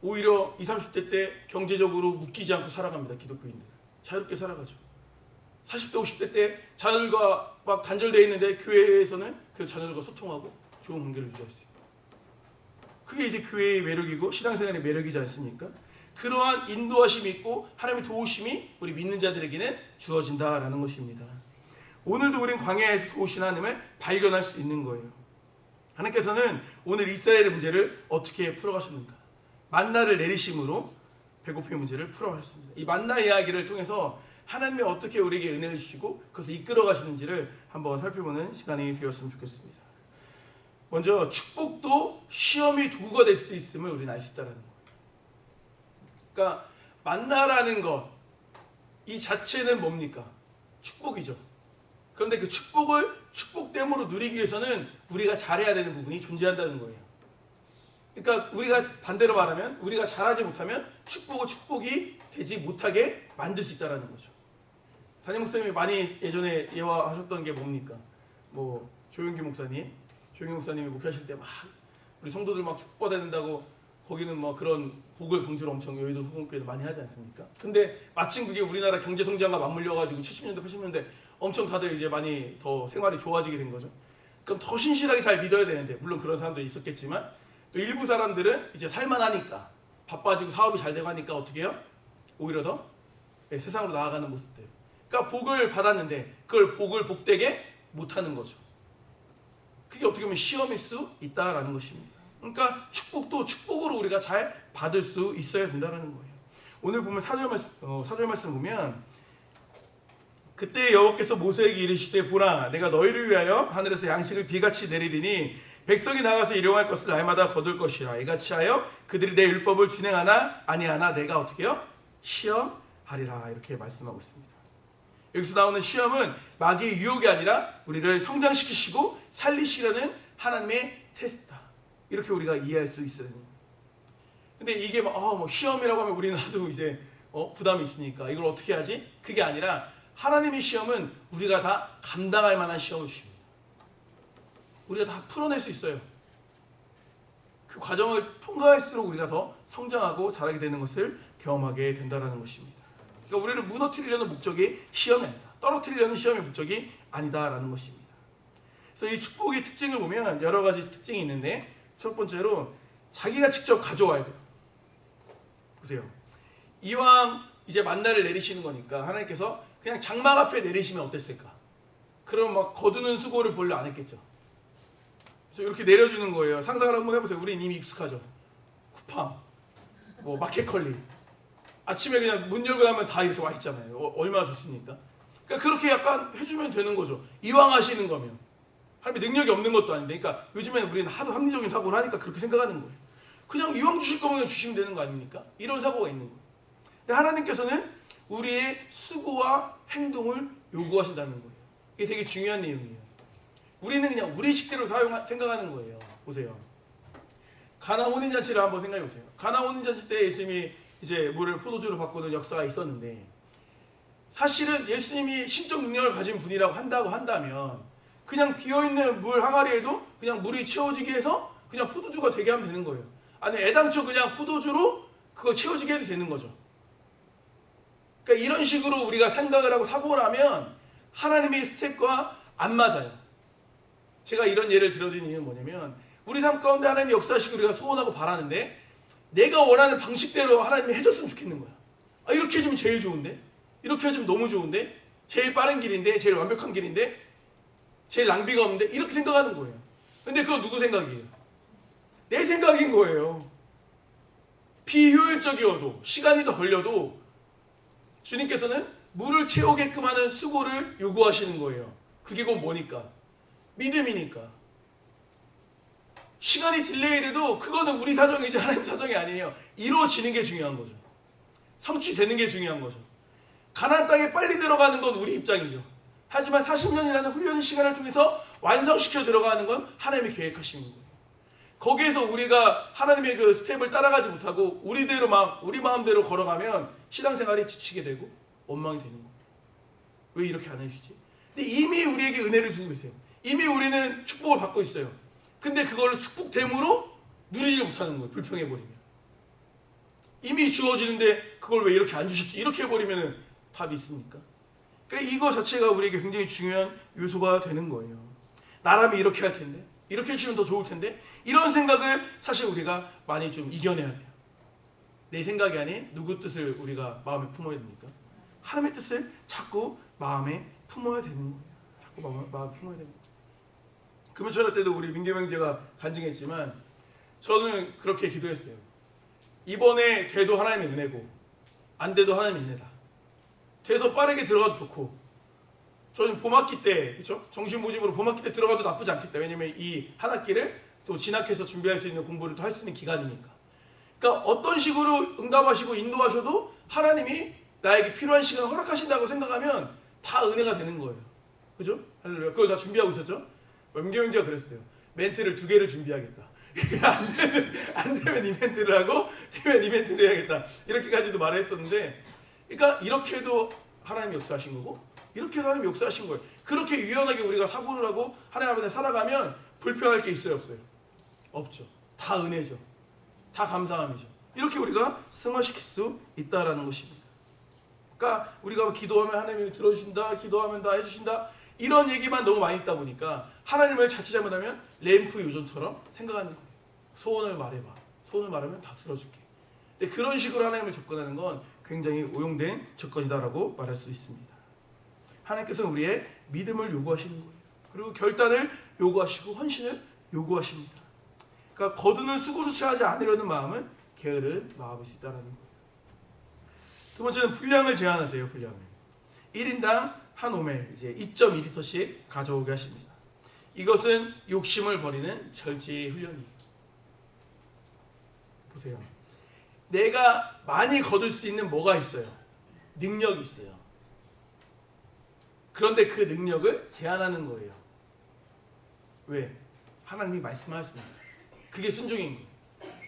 오히려 20, 30대 때 경제적으로 묶이지 않고 살아갑니다. 기독교인들. 자유롭게 살아가죠. 40대, 50대 때 자녀들과 막 단절되어 있는데 교회에서는 그 자녀들과 소통하고 좋은 관계를 유지할 수 있어요. 그게 이제 교회의 매력이고 신앙생활의 매력이지 않습니까? 그러한 인도하심이 있고 하나님의 도우심이 우리 믿는 자들에게는 주어진다라는 것입니다. 오늘도 우리는 광야에서 도우신 하나님을 발견할 수 있는 거예요. 하나님께서는 오늘 이스라엘의 문제를 어떻게 풀어가셨는가? 만나를 내리심으로 배고픔의 문제를 풀어가셨습니다. 이 만나 이야기를 통해서 하나님이 어떻게 우리에게 은혜를 주시고 그것을 이끌어 가시는지를 한번 살펴보는 시간이 되었으면 좋겠습니다. 먼저 축복도 시험이 도구가 될 수 있음을 우리는 알 수 있다는 거예요. 그러니까 만나라는 것, 이 자체는 뭡니까? 축복이죠. 그런데 그 축복을 축복됨으로 누리기 위해서는 우리가 잘해야 되는 부분이 존재한다는 거예요. 그러니까 우리가 반대로 말하면 우리가 잘하지 못하면 축복이 되지 못하게 만들 수 있다는 거죠. 담임 목사님이 많이 예전에 예화하셨던 게 뭡니까? 뭐 조용기 목사님이 목회하실 때 막 우리 성도들 막 축복받아야 된다고 거기는 뭐 그런 복을 강조를 엄청 여의도 소금교회도 많이 하지 않습니까? 근데 마침 그게 우리나라 경제 성장과 맞물려가지고 70년대, 80년대 엄청 다들 이제 많이 더 생활이 좋아지게 된 거죠. 그럼 더 신실하게 잘 믿어야 되는데 물론 그런 사람도 있었겠지만 또 일부 사람들은 이제 살만하니까 바빠지고 사업이 잘 되고 하니까 어떻게 해요? 오히려 더 세상으로 나아가는 모습들. 그러니까 복을 받았는데 그걸 복을 복되게 못하는 거죠. 그게 어떻게 보면 시험일 수 있다라는 것입니다. 그러니까 축복도 축복으로 우리가 잘 받을 수 있어야 된다는 거예요. 오늘 보면 4절 말씀 보면 그때 여호와께서 모세에게 이르시되 보라 내가 너희를 위하여 하늘에서 양식을 비같이 내리리니 백성이 나가서 일용할 것을 날마다 거둘 것이라 이같이 하여 그들이 내 율법을 준행하나 아니하나 내가 어떻게 해요? 시험하리라 이렇게 말씀하고 있습니다. 여기서 나오는 시험은 마귀의 유혹이 아니라 우리를 성장시키시고 살리시려는 하나님의 테스트다. 이렇게 우리가 이해할 수 있어요. 근데 이게 뭐 시험이라고 하면 우리는 하도 이제 부담이 있으니까 이걸 어떻게 하지? 그게 아니라 하나님의 시험은 우리가 다 감당할 만한 시험을 주십니다. 우리가 다 풀어낼 수 있어요. 그 과정을 통과할수록 우리가 더 성장하고 자라게 되는 것을 경험하게 된다는 것입니다. 그러니까 우리를 무너뜨리려는 목적이 시험이 아니다. 떨어뜨리려는 시험의 목적이 아니다라는 것입니다. 그래서 이 축복의 특징을 보면 여러 가지 특징이 있는데 첫 번째로 자기가 직접 가져와야 돼요. 보세요. 이왕 이제 만나를 내리시는 거니까 하나님께서 그냥 장막 앞에 내리시면 어땠을까? 그럼 막 거두는 수고를 별로 안 했겠죠. 그래서 이렇게 내려주는 거예요. 상상을 한번 해보세요. 우린 이미 익숙하죠. 쿠팡, 뭐 마켓컬리. 아침에 그냥 문 열고 나면 다 이렇게 와 있잖아요. 얼마나 좋습니까? 그러니까 그렇게 약간 해주면 되는 거죠. 이왕 하시는 거면. 하나님의 능력이 없는 것도 아닌데. 그러니까 요즘에는 우리는 하도 합리적인 사고를 하니까 그렇게 생각하는 거예요. 그냥 이왕 주실 거면 주시면 되는 거 아닙니까? 이런 사고가 있는 거예요. 근데 하나님께서는 우리의 수고와 행동을 요구하신다는 거예요. 이게 되게 중요한 내용이에요. 우리는 그냥 우리 식대로 생각하는 거예요. 보세요. 가나 혼인잔치를 한번 생각해 보세요. 가나 혼인잔치 때 예수님이 이제 물을 포도주로 바꾸는 역사가 있었는데 사실은 예수님이 신적 능력을 가진 분이라고 한다면 그냥 비어있는 물 항아리에도 그냥 물이 채워지게 해서 그냥 포도주가 되게 하면 되는 거예요. 아니 애당초 그냥 포도주로 그거 채워지게 해도 되는 거죠. 그러니까 이런 식으로 우리가 생각을 하고 사고를 하면 하나님의 스텝과 안 맞아요. 제가 이런 예를 들어드린 이유는 뭐냐면 우리 삶 가운데 하나님의 역사하시고 우리가 소원하고 바라는데 내가 원하는 방식대로 하나님이 해줬으면 좋겠는 거야. 이렇게 해주면 제일 좋은데? 이렇게 해주면 너무 좋은데? 제일 빠른 길인데? 제일 완벽한 길인데? 제일 낭비가 없는데? 이렇게 생각하는 거예요. 근데 그건 누구 생각이에요? 내 생각인 거예요. 비효율적이어도 시간이 더 걸려도 주님께서는 물을 채우게끔 하는 수고를 요구하시는 거예요. 그게 곧 뭐니까? 믿음이니까. 시간이 딜레이 돼도 그거는 우리 사정이지 하나님 사정이 아니에요. 이루어지는 게 중요한 거죠. 성취되는 게 중요한 거죠. 가나안 땅에 빨리 들어가는 건 우리 입장이죠. 하지만 40년이라는 훈련 시간을 통해서 완성시켜 들어가는 건 하나님이 계획하시는 거예요. 거기에서 우리가 하나님의 그 스텝을 따라가지 못하고 우리대로 우리 마음대로 걸어가면 신앙생활이 지치게 되고 원망이 되는 거예요. 왜 이렇게 안 해주지? 근데 이미 우리에게 은혜를 주고 계세요. 이미 우리는 축복을 받고 있어요. 근데 그걸로 축복됨으로 누리지 못하는 거예요. 불평해버리면. 이미 주어지는데 그걸 왜 이렇게 안 주셨지? 이렇게 해버리면 답이 있습니까? 그러니까 이거 자체가 우리에게 굉장히 중요한 요소가 되는 거예요. 나라면 이렇게 할 텐데, 이렇게 해주면 더 좋을 텐데, 이런 생각을 사실 우리가 많이 좀 이겨내야 돼요. 내 생각이 아닌 누구 뜻을 우리가 마음에 품어야 됩니까? 하나님의 뜻을 자꾸 마음에 품어야 되는 거예요. 자꾸 마음에 품어야 되는 거예요. 금요철 때도 우리 민겸 형제가 간증했지만 저는 그렇게 기도했어요. 이번에 돼도 하나님의 은혜고 안 돼도 하나님의 은혜다. 돼서 빠르게 들어가도 좋고 저는 봄학기 때 그렇죠? 정신모집으로 봄학기 때 들어가도 나쁘지 않겠다. 왜냐면 이 한 학기를 또 진학해서 준비할 수 있는 공부를 또 할 수 있는 기간이니까. 그러니까 어떤 식으로 응답하시고 인도하셔도 하나님이 나에게 필요한 시간을 허락하신다고 생각하면 다 은혜가 되는 거예요. 그죠? 할렐루야. 그걸 다 준비하고 있었죠? 민겸 형제가 그랬어요. 멘트를 2개를 준비하겠다. 안 되면 이벤트를 하고 되면 이벤트를 해야겠다. 이렇게까지도 말을 했었는데 그러니까 이렇게 해도 하나님이 역사하신 거고 이렇게 해도 하나님이 역사하신 거예요. 그렇게 유연하게 우리가 사고를 하고 하나님 앞에 살아가면 불평할 게 있어요? 없어요? 없죠. 다 은혜죠. 다 감사함이죠. 이렇게 우리가 승화시킬 수 있다라는 것입니다. 그러니까 우리가 기도하면 하나님이 들어주신다, 기도하면 다 해주신다 이런 얘기만 너무 많이 있다 보니까 하나님을 자칫 잘못하면 램프 요정처럼 생각하는 거예요. 소원을 말해봐. 소원을 말하면 다 들어줄게. 근데 그런 식으로 하나님을 접근하는 건 굉장히 오용된 접근이다라고 말할 수 있습니다. 하나님께서는 우리의 믿음을 요구하시는 거예요. 그리고 결단을 요구하시고 헌신을 요구하십니다. 그러니까 거두는 수고조차 하지 않으려는 마음은 게으른 마음일 수 있다는 거예요. 두 번째는 분량을 제한하세요. 분량을 1인당 한 오멜 이제 2.2리터씩 가져오게 하십니다. 이것은 욕심을 버리는 절제의 훈련이에요. 보세요. 내가 많이 거둘 수 있는 뭐가 있어요? 능력이 있어요. 그런데 그 능력을 제한하는 거예요. 왜? 하나님이 말씀하셨으니까. 그게 순종인 거예요.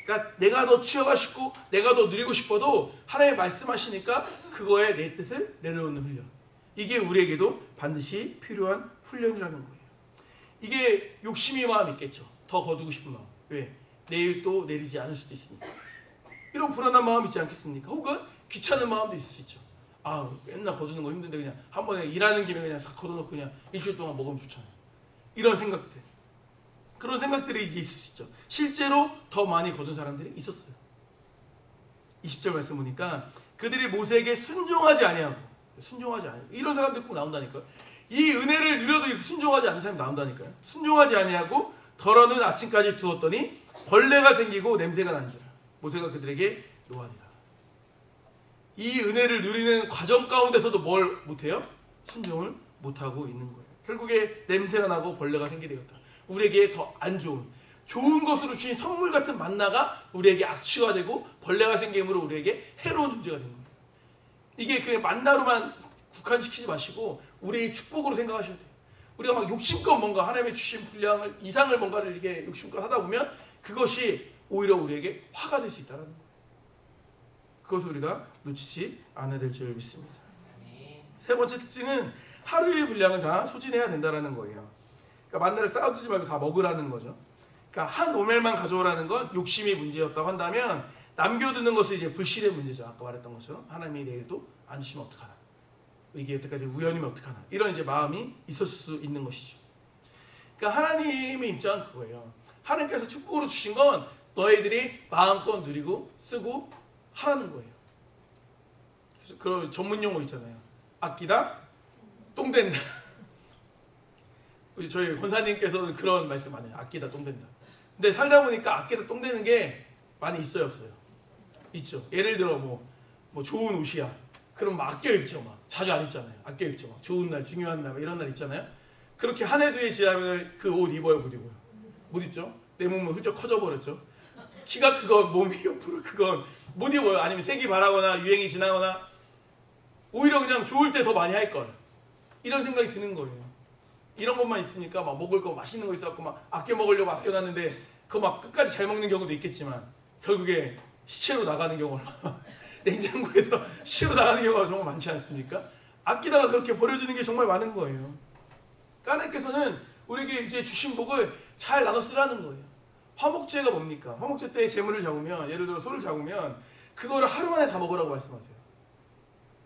그러니까 내가 더 취하고 싶고 내가 더 누리고 싶어도 하나님이 말씀하시니까 그거에 내 뜻을 내려놓는 훈련. 이게 우리에게도 반드시 필요한 훈련이라는 거예요. 이게 욕심의 마음이 있겠죠. 더 거두고 싶은 마음. 왜? 내일 또 내리지 않을 수도 있으니까. 이런 불안한 마음 있지 않겠습니까? 혹은 귀찮은 마음도 있을 수 있죠. 아, 맨날 거두는 거 힘든데 그냥 한 번에 일하는 김에 그냥 싹 걷어놓고 그냥 일주일 동안 먹으면 좋잖아요. 이런 생각들. 그런 생각들이 있을 수 있죠. 실제로 더 많이 거둔 사람들이 있었어요. 20절 말씀 보니까 그들이 모세에게 순종하지 아니하고 이런 사람들 꼭 나온다니까요. 이 은혜를 누려도 순종하지 않는 사람이 나온다니까요. 순종하지 아니하고 덜어는 아침까지 두었더니 벌레가 생기고 냄새가 난지라 모세가 그들에게 노하니라. 이 은혜를 누리는 과정 가운데서도 뭘 못해요? 순종을 못하고 있는 거예요. 결국에 냄새가 나고 벌레가 생기게 되었다. 우리에게 더 안 좋은 것으로 주신 선물 같은 만나가 우리에게 악취가 되고 벌레가 생김으로 우리에게 해로운 존재가 된 거예요. 이게 그냥 만나로만 국한시키지 마시고 우리의 축복으로 생각하셔야 돼요. 우리가 막 욕심껏 뭔가 하나님의 주신 분량을 이상을 뭔가를 이렇게 욕심껏 하다 보면 그것이 오히려 우리에게 화가 될 수 있다는 거예요. 그것을 우리가 놓치지 않아야 될 줄 믿습니다. 세 번째 특징은 하루의 분량을 다 소진해야 된다는 거예요. 그러니까 만나를 쌓아두지 말고 다 먹으라는 거죠. 그러니까 한 오멜만 가져오라는 건 욕심이 문제였다고 한다면 남겨두는 것은 이제 불신의 문제죠. 아까 말했던 것처럼 하나님이 내일도 안 주시면 어떡하나, 이게 여태까지 우연이면 어떡하나, 이런 이제 마음이 있을 수 있는 것이죠. 그러니까 하나님의 입장은 그거예요. 하나님께서 축복으로 주신 건 너희들이 마음껏 누리고 쓰고 하라는 거예요. 그래서 그런 전문 용어 있잖아요. 아끼다 똥된다. 저희 권사님께서는 그런 말씀 많이 해요. 아끼다 똥된다. 근데 살다 보니까 아끼다 똥되는 게 많이 있어요, 없어요? 있죠. 예를 들어 뭐 좋은 옷이야. 그럼 막 아껴 입죠. 막 자주 안 입잖아요. 아껴 입죠. 막 좋은 날, 중요한 날 이런 날 입잖아요. 그렇게 한 해 두 해 지나면 그 옷 입어요, 못 입어요? 못 입죠. 내 몸은 훌쩍 커져 버렸죠. 키가 크건 몸이 옆으로 크건 못 입어요. 아니면 색이 바라거나 유행이 지나거나 오히려 그냥 좋을 때 더 많이 할 걸. 이런 생각이 드는 거예요. 이런 것만 있으니까 막 먹을 거 맛있는 거 있어갖고 막 아껴 먹으려고 아껴놨는데 그거 막 끝까지 잘 먹는 경우도 있겠지만 결국에 시체로 나가는 경우가 냉장고에서 시체로 나가는 경우가 정말 많지 않습니까? 아끼다가 그렇게 버려지는 게 정말 많은 거예요. 하나님께서는 우리에게 이제 주신 복을 잘 나눠 쓰라는 거예요. 화목제가 뭡니까? 화목제 때 제물을 잡으면, 예를 들어 소를 잡으면 그거를 하루 만에 다 먹으라고 말씀하세요.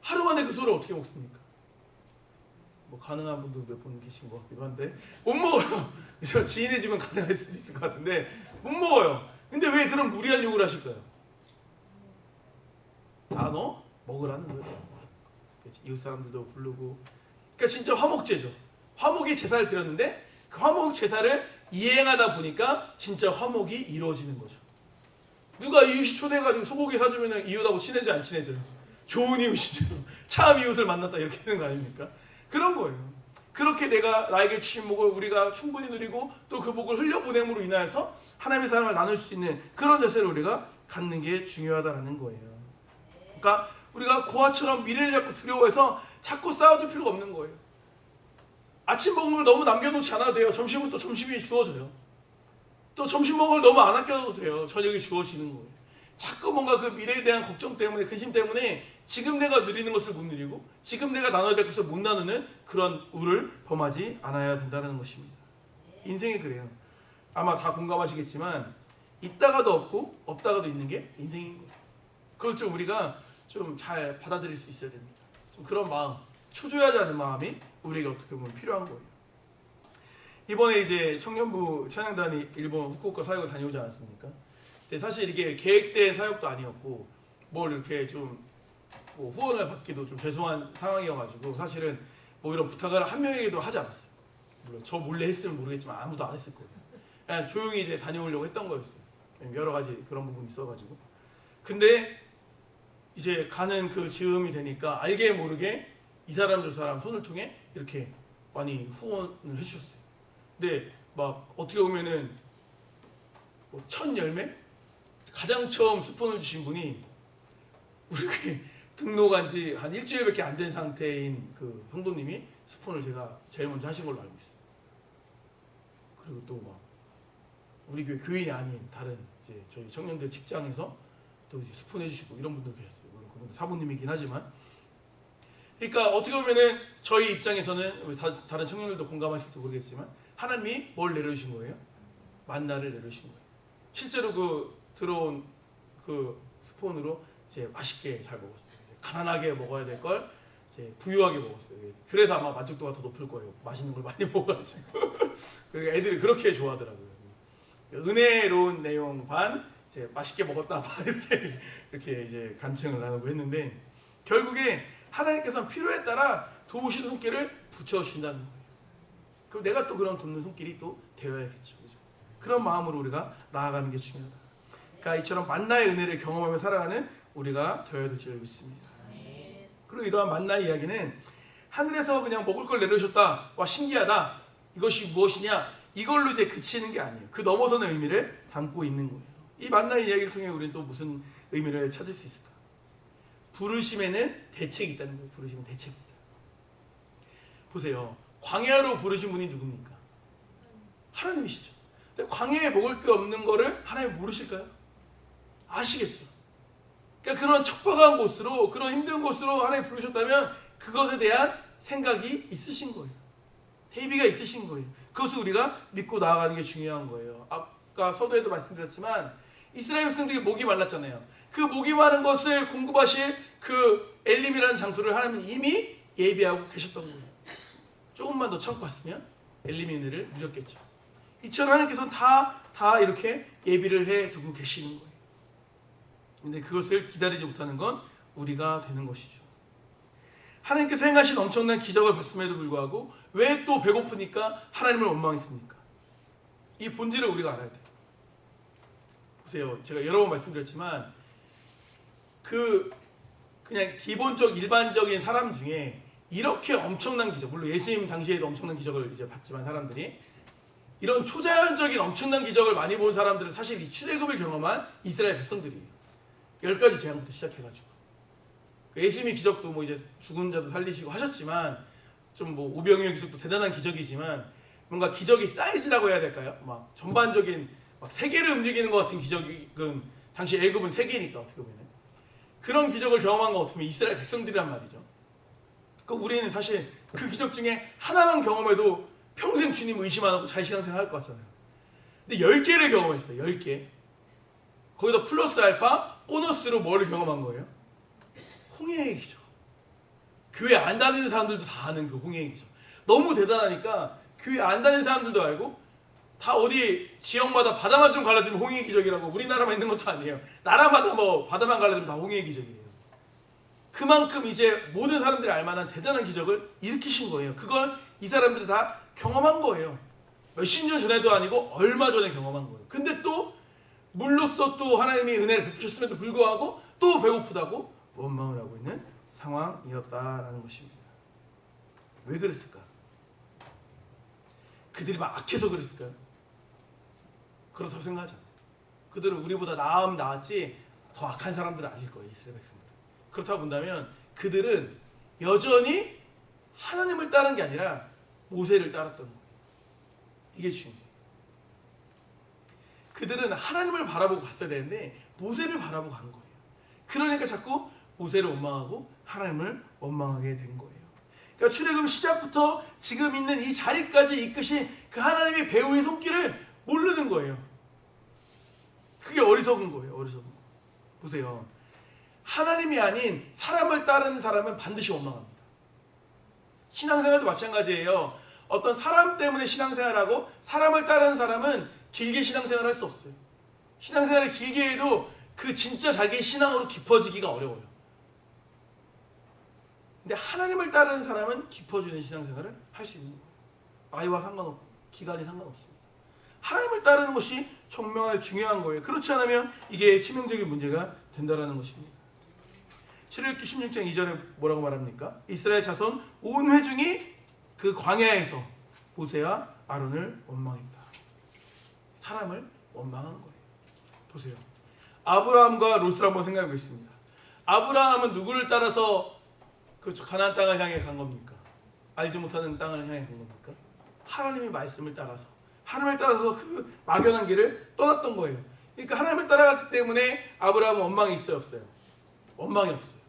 하루 만에 그 소를 어떻게 먹습니까? 뭐 가능한 분도 몇 분 계신 것 같기도 한데 못 먹어요. 저 지인의 집은 가능할 수도 있을 것 같은데 못 먹어요. 근데 왜 그런 무리한 요구를 하실까요? 다 너 먹으라는 거예요. 이웃 사람들도 부르고. 그러니까 진짜 화목제죠. 화목의 제사를 드렸는데 그 화목 제사를 이행하다 보니까 진짜 화목이 이루어지는 거죠. 누가 이웃이 초대해가지고 소고기 사주면 이웃하고 친해져 안 친해져요? 좋은 이웃이죠. 참 이웃을 만났다 이렇게 되는 거 아닙니까? 그런 거예요. 그렇게 내가 나에게 주신 복을 우리가 충분히 누리고 또 그 복을 흘려보냄으로 인하여서 하나님의 사랑을 나눌 수 있는 그런 자세를 우리가 갖는 게 중요하다는 거예요. 그러니까 우리가 고아처럼 미래를 자꾸 두려워해서 자꾸 쌓아둘 필요가 없는 거예요. 아침 먹은 걸 너무 남겨놓지 않아도 돼요. 점심은 또 점심이 주어져요. 또 점심 먹은 걸 너무 안 아껴도 돼요. 저녁이 주어지는 거예요. 자꾸 뭔가 그 미래에 대한 걱정 때문에, 근심 때문에 지금 내가 누리는 것을 못 누리고 지금 내가 나눠야 될 것을 못 나누는 그런 우를 범하지 않아야 된다는 것입니다. 인생이 그래요. 아마 다 공감하시겠지만 있다가도 없고 없다가도 있는 게 인생인 거예요. 그걸 좀 우리가 좀 잘 받아들일 수 있어야 됩니다. 좀 그런 마음, 초조해하지 않은 마음이 우리에게 어떻게 보면 필요한 거예요. 이번에 이제 청년부 찬양단이 일본 후쿠오카 사역을 다녀오지 않았습니까? 근데 사실 이게 계획된 사역도 아니었고 뭘 이렇게 좀 뭐 후원을 받기도 좀 죄송한 상황이어가지고 사실은 뭐 이런 부탁을 한 명에게도 하지 않았어요. 물론 저 몰래 했으면 모르겠지만 아무도 안 했을 거예요. 그냥 조용히 이제 다녀오려고 했던 거였어요. 여러 가지 그런 부분이 있어가지고. 근데 이제 가는 그 즈음이 되니까 알게 모르게 이 사람 저 사람 손을 통해 이렇게 많이 후원을 해주셨어요. 근데 막 어떻게 보면은 뭐 1010매? 가장 처음 스폰을 주신 분이 우리 그 등록한 지 한 일주일밖에 안 된 상태인 그 성도님이 스폰을 제가 제일 먼저 하신 걸로 알고 있어요. 그리고 또 막 우리 교회 교인이 아닌 다른 이제 저희 청년들 직장에서 또 이제 스폰 해주시고 이런 분들 계셨어요. 물론 그분들 사모님이긴 하지만. 그러니까 어떻게 보면은 저희 입장에서는 우리 다른 청년들도 공감하실지 모르겠지만 하나님이 뭘 내려주신 거예요? 만나를 내려주신 거예요. 실제로 그 들어온 그 스폰으로 이제 맛있게 잘 먹었어요. 가난하게 먹어야 될 걸 이제 부유하게 먹었어요. 그래서 아마 만족도가 더 높을 거예요. 맛있는 걸 많이 먹어가지고 애들이 그렇게 좋아하더라고요. 은혜로운 내용 반 이제 맛있게 먹었다 반 이렇게 이제 간증을 나누고 했는데 결국에 하나님께서는 필요에 따라 도우시는 손길을 붙여주신다는 거예요. 그럼 내가 또 그런 돕는 손길이 또 되어야겠죠. 그죠? 그런 마음으로 우리가 나아가는 게 중요하다. 그러니까 이처럼 만나의 은혜를 경험하며 살아가는 우리가 되어야 될 줄 알고 있습니다. 그리고 이러한 만나의 이야기는 하늘에서 그냥 먹을 걸 내려주셨다. 와 신기하다. 이것이 무엇이냐. 이걸로 이제 그치는 게 아니에요. 그 넘어서는 의미를 담고 있는 거예요. 이 만나의 이야기를 통해 우리는 또 무슨 의미를 찾을 수 있을까? 부르심에는 대책이 있다는 거예요. 부르심은 대책이 있다. 보세요. 광야로 부르신 분이 누굽니까? 하나님이시죠. 근데 광야에 먹을 게 없는 거를 하나님 모르실까요? 아시겠죠. 그러니까 그런 척박한 곳으로 그런 힘든 곳으로 하나님 부르셨다면 그것에 대한 생각이 있으신 거예요. 대비가 있으신 거예요. 그것을 우리가 믿고 나아가는 게 중요한 거예요. 아까 서두에도 말씀드렸지만 이스라엘 백성들이 목이 말랐잖아요. 그 목이 마른 것을 공급하실 그 엘림이라는 장소를 하나님은 이미 예비하고 계셨던 거예요. 조금만 더 참고 왔으면 엘림의 은혜를 누렸겠죠. 이처럼 하나님께서는 다 이렇게 예비를 해두고 계시는 거예요. 근데 그것을 기다리지 못하는 건 우리가 되는 것이죠. 하나님께서 행하신 엄청난 기적을 봤음에도 불구하고 왜 또 배고프니까 하나님을 원망했습니까? 이 본질을 우리가 알아야 돼요. 보세요. 제가 여러 번 말씀드렸지만 그냥 기본적 일반적인 사람 중에 이렇게 엄청난 기적, 물론 예수님 당시에도 엄청난 기적을 이제 봤지만 사람들이 이런 초자연적인 엄청난 기적을 많이 본 사람들은 사실 이 출애굽을 경험한 이스라엘 백성들이에요. 10가지 재앙부터 시작해가지고 예수님의 기적도 뭐 이제 죽은 자도 살리시고 하셨지만 좀 뭐 오병이어 기적도 대단한 기적이지만 뭔가 기적의 사이즈라고 해야 될까요? 막 전반적인 막 세계를 움직이는 것 같은 기적은 당시 애굽은 세계니까 어떻게 보면 그런 기적을 경험한 것 같으면 이스라엘 백성들이란 말이죠. 그러니까 우리는 사실 그 기적 중에 하나만 경험해도 평생 주님 의심 안 하고 자신신앙생활 할 것 같잖아요. 근데 10개를 경험했어요. 10개. 거기다 플러스 알파 보너스로 뭐를 경험한 거예요? 홍해의 기적. 교회 안 다니는 사람들도 다 아는 그 홍해의 기적. 너무 대단하니까 교회 안 다니는 사람들도 알고 다 어디 지역마다 바다만 좀 갈라지면 홍해의 기적이라고 우리나라만 있는 것도 아니에요. 나라마다 뭐 바다만 갈라지면 다 홍해의 기적이에요. 그만큼 이제 모든 사람들이 알만한 대단한 기적을 일으키신 거예요. 그걸 이 사람들이 다 경험한 거예요. 몇십 년 전에도 아니고 얼마 전에 경험한 거예요. 근데 또 물로써 또 하나님이 은혜를 베푸셨음에도 불구하고 또 배고프다고 원망을 하고 있는 상황이었다라는 것입니다. 왜 그랬을까? 그들이 막 악해서 그랬을까요? 그렇다고 생각하지 않아요. 그들은 우리보다 나으면 나았지 더 악한 사람들은 아닐 거예요. 이스라엘 백성들. 그렇다고 본다면 그들은 여전히 하나님을 따른 게 아니라 모세를 따랐던 거예요. 이게 중요해요. 그들은 하나님을 바라보고 갔어야 되는데 모세를 바라보고 간 거예요. 그러니까 자꾸 모세를 원망하고 하나님을 원망하게 된 거예요. 그러니까 출애굽 시작부터 지금 있는 이 자리까지 이끄신 그 하나님의 배후의 손길을 모르는 거예요. 그게 어리석은 거예요. 어리석은 거. 보세요. 하나님이 아닌 사람을 따르는 사람은 반드시 원망합니다. 신앙생활도 마찬가지예요. 어떤 사람 때문에 신앙생활하고 사람을 따르는 사람은 길게 신앙생활을 할 수 없어요. 신앙생활을 길게 해도 그 진짜 자기의 신앙으로 깊어지기가 어려워요. 근데 하나님을 따르는 사람은 깊어지는 신앙생활을 할 수 있는 거예요. 나이와 상관없고 기간이 상관없습니다. 하나님을 따르는 것이 정말 중요한 거예요. 그렇지 않으면 이게 치명적인 문제가 된다는 것입니다. 출애굽기 16장 2절에 뭐라고 말합니까? 이스라엘 자손 온 회중이 그 광야에서 모세와 아론을 원망했다. 사람을 원망한 거예요. 보세요. 아브라함과 롯을 한번 생각해 보겠습니다. 아브라함은 누구를 따라서 그 가나안 땅을 향해 간 겁니까? 알지 못하는 땅을 향해 간 겁니까? 하나님의 말씀을 따라서, 하나님을 따라서 그 막연한 길을 떠났던 거예요. 그러니까 하나님을 따라갔기 때문에 아브라함은 원망이 있어요, 없어요? 원망이 없어요.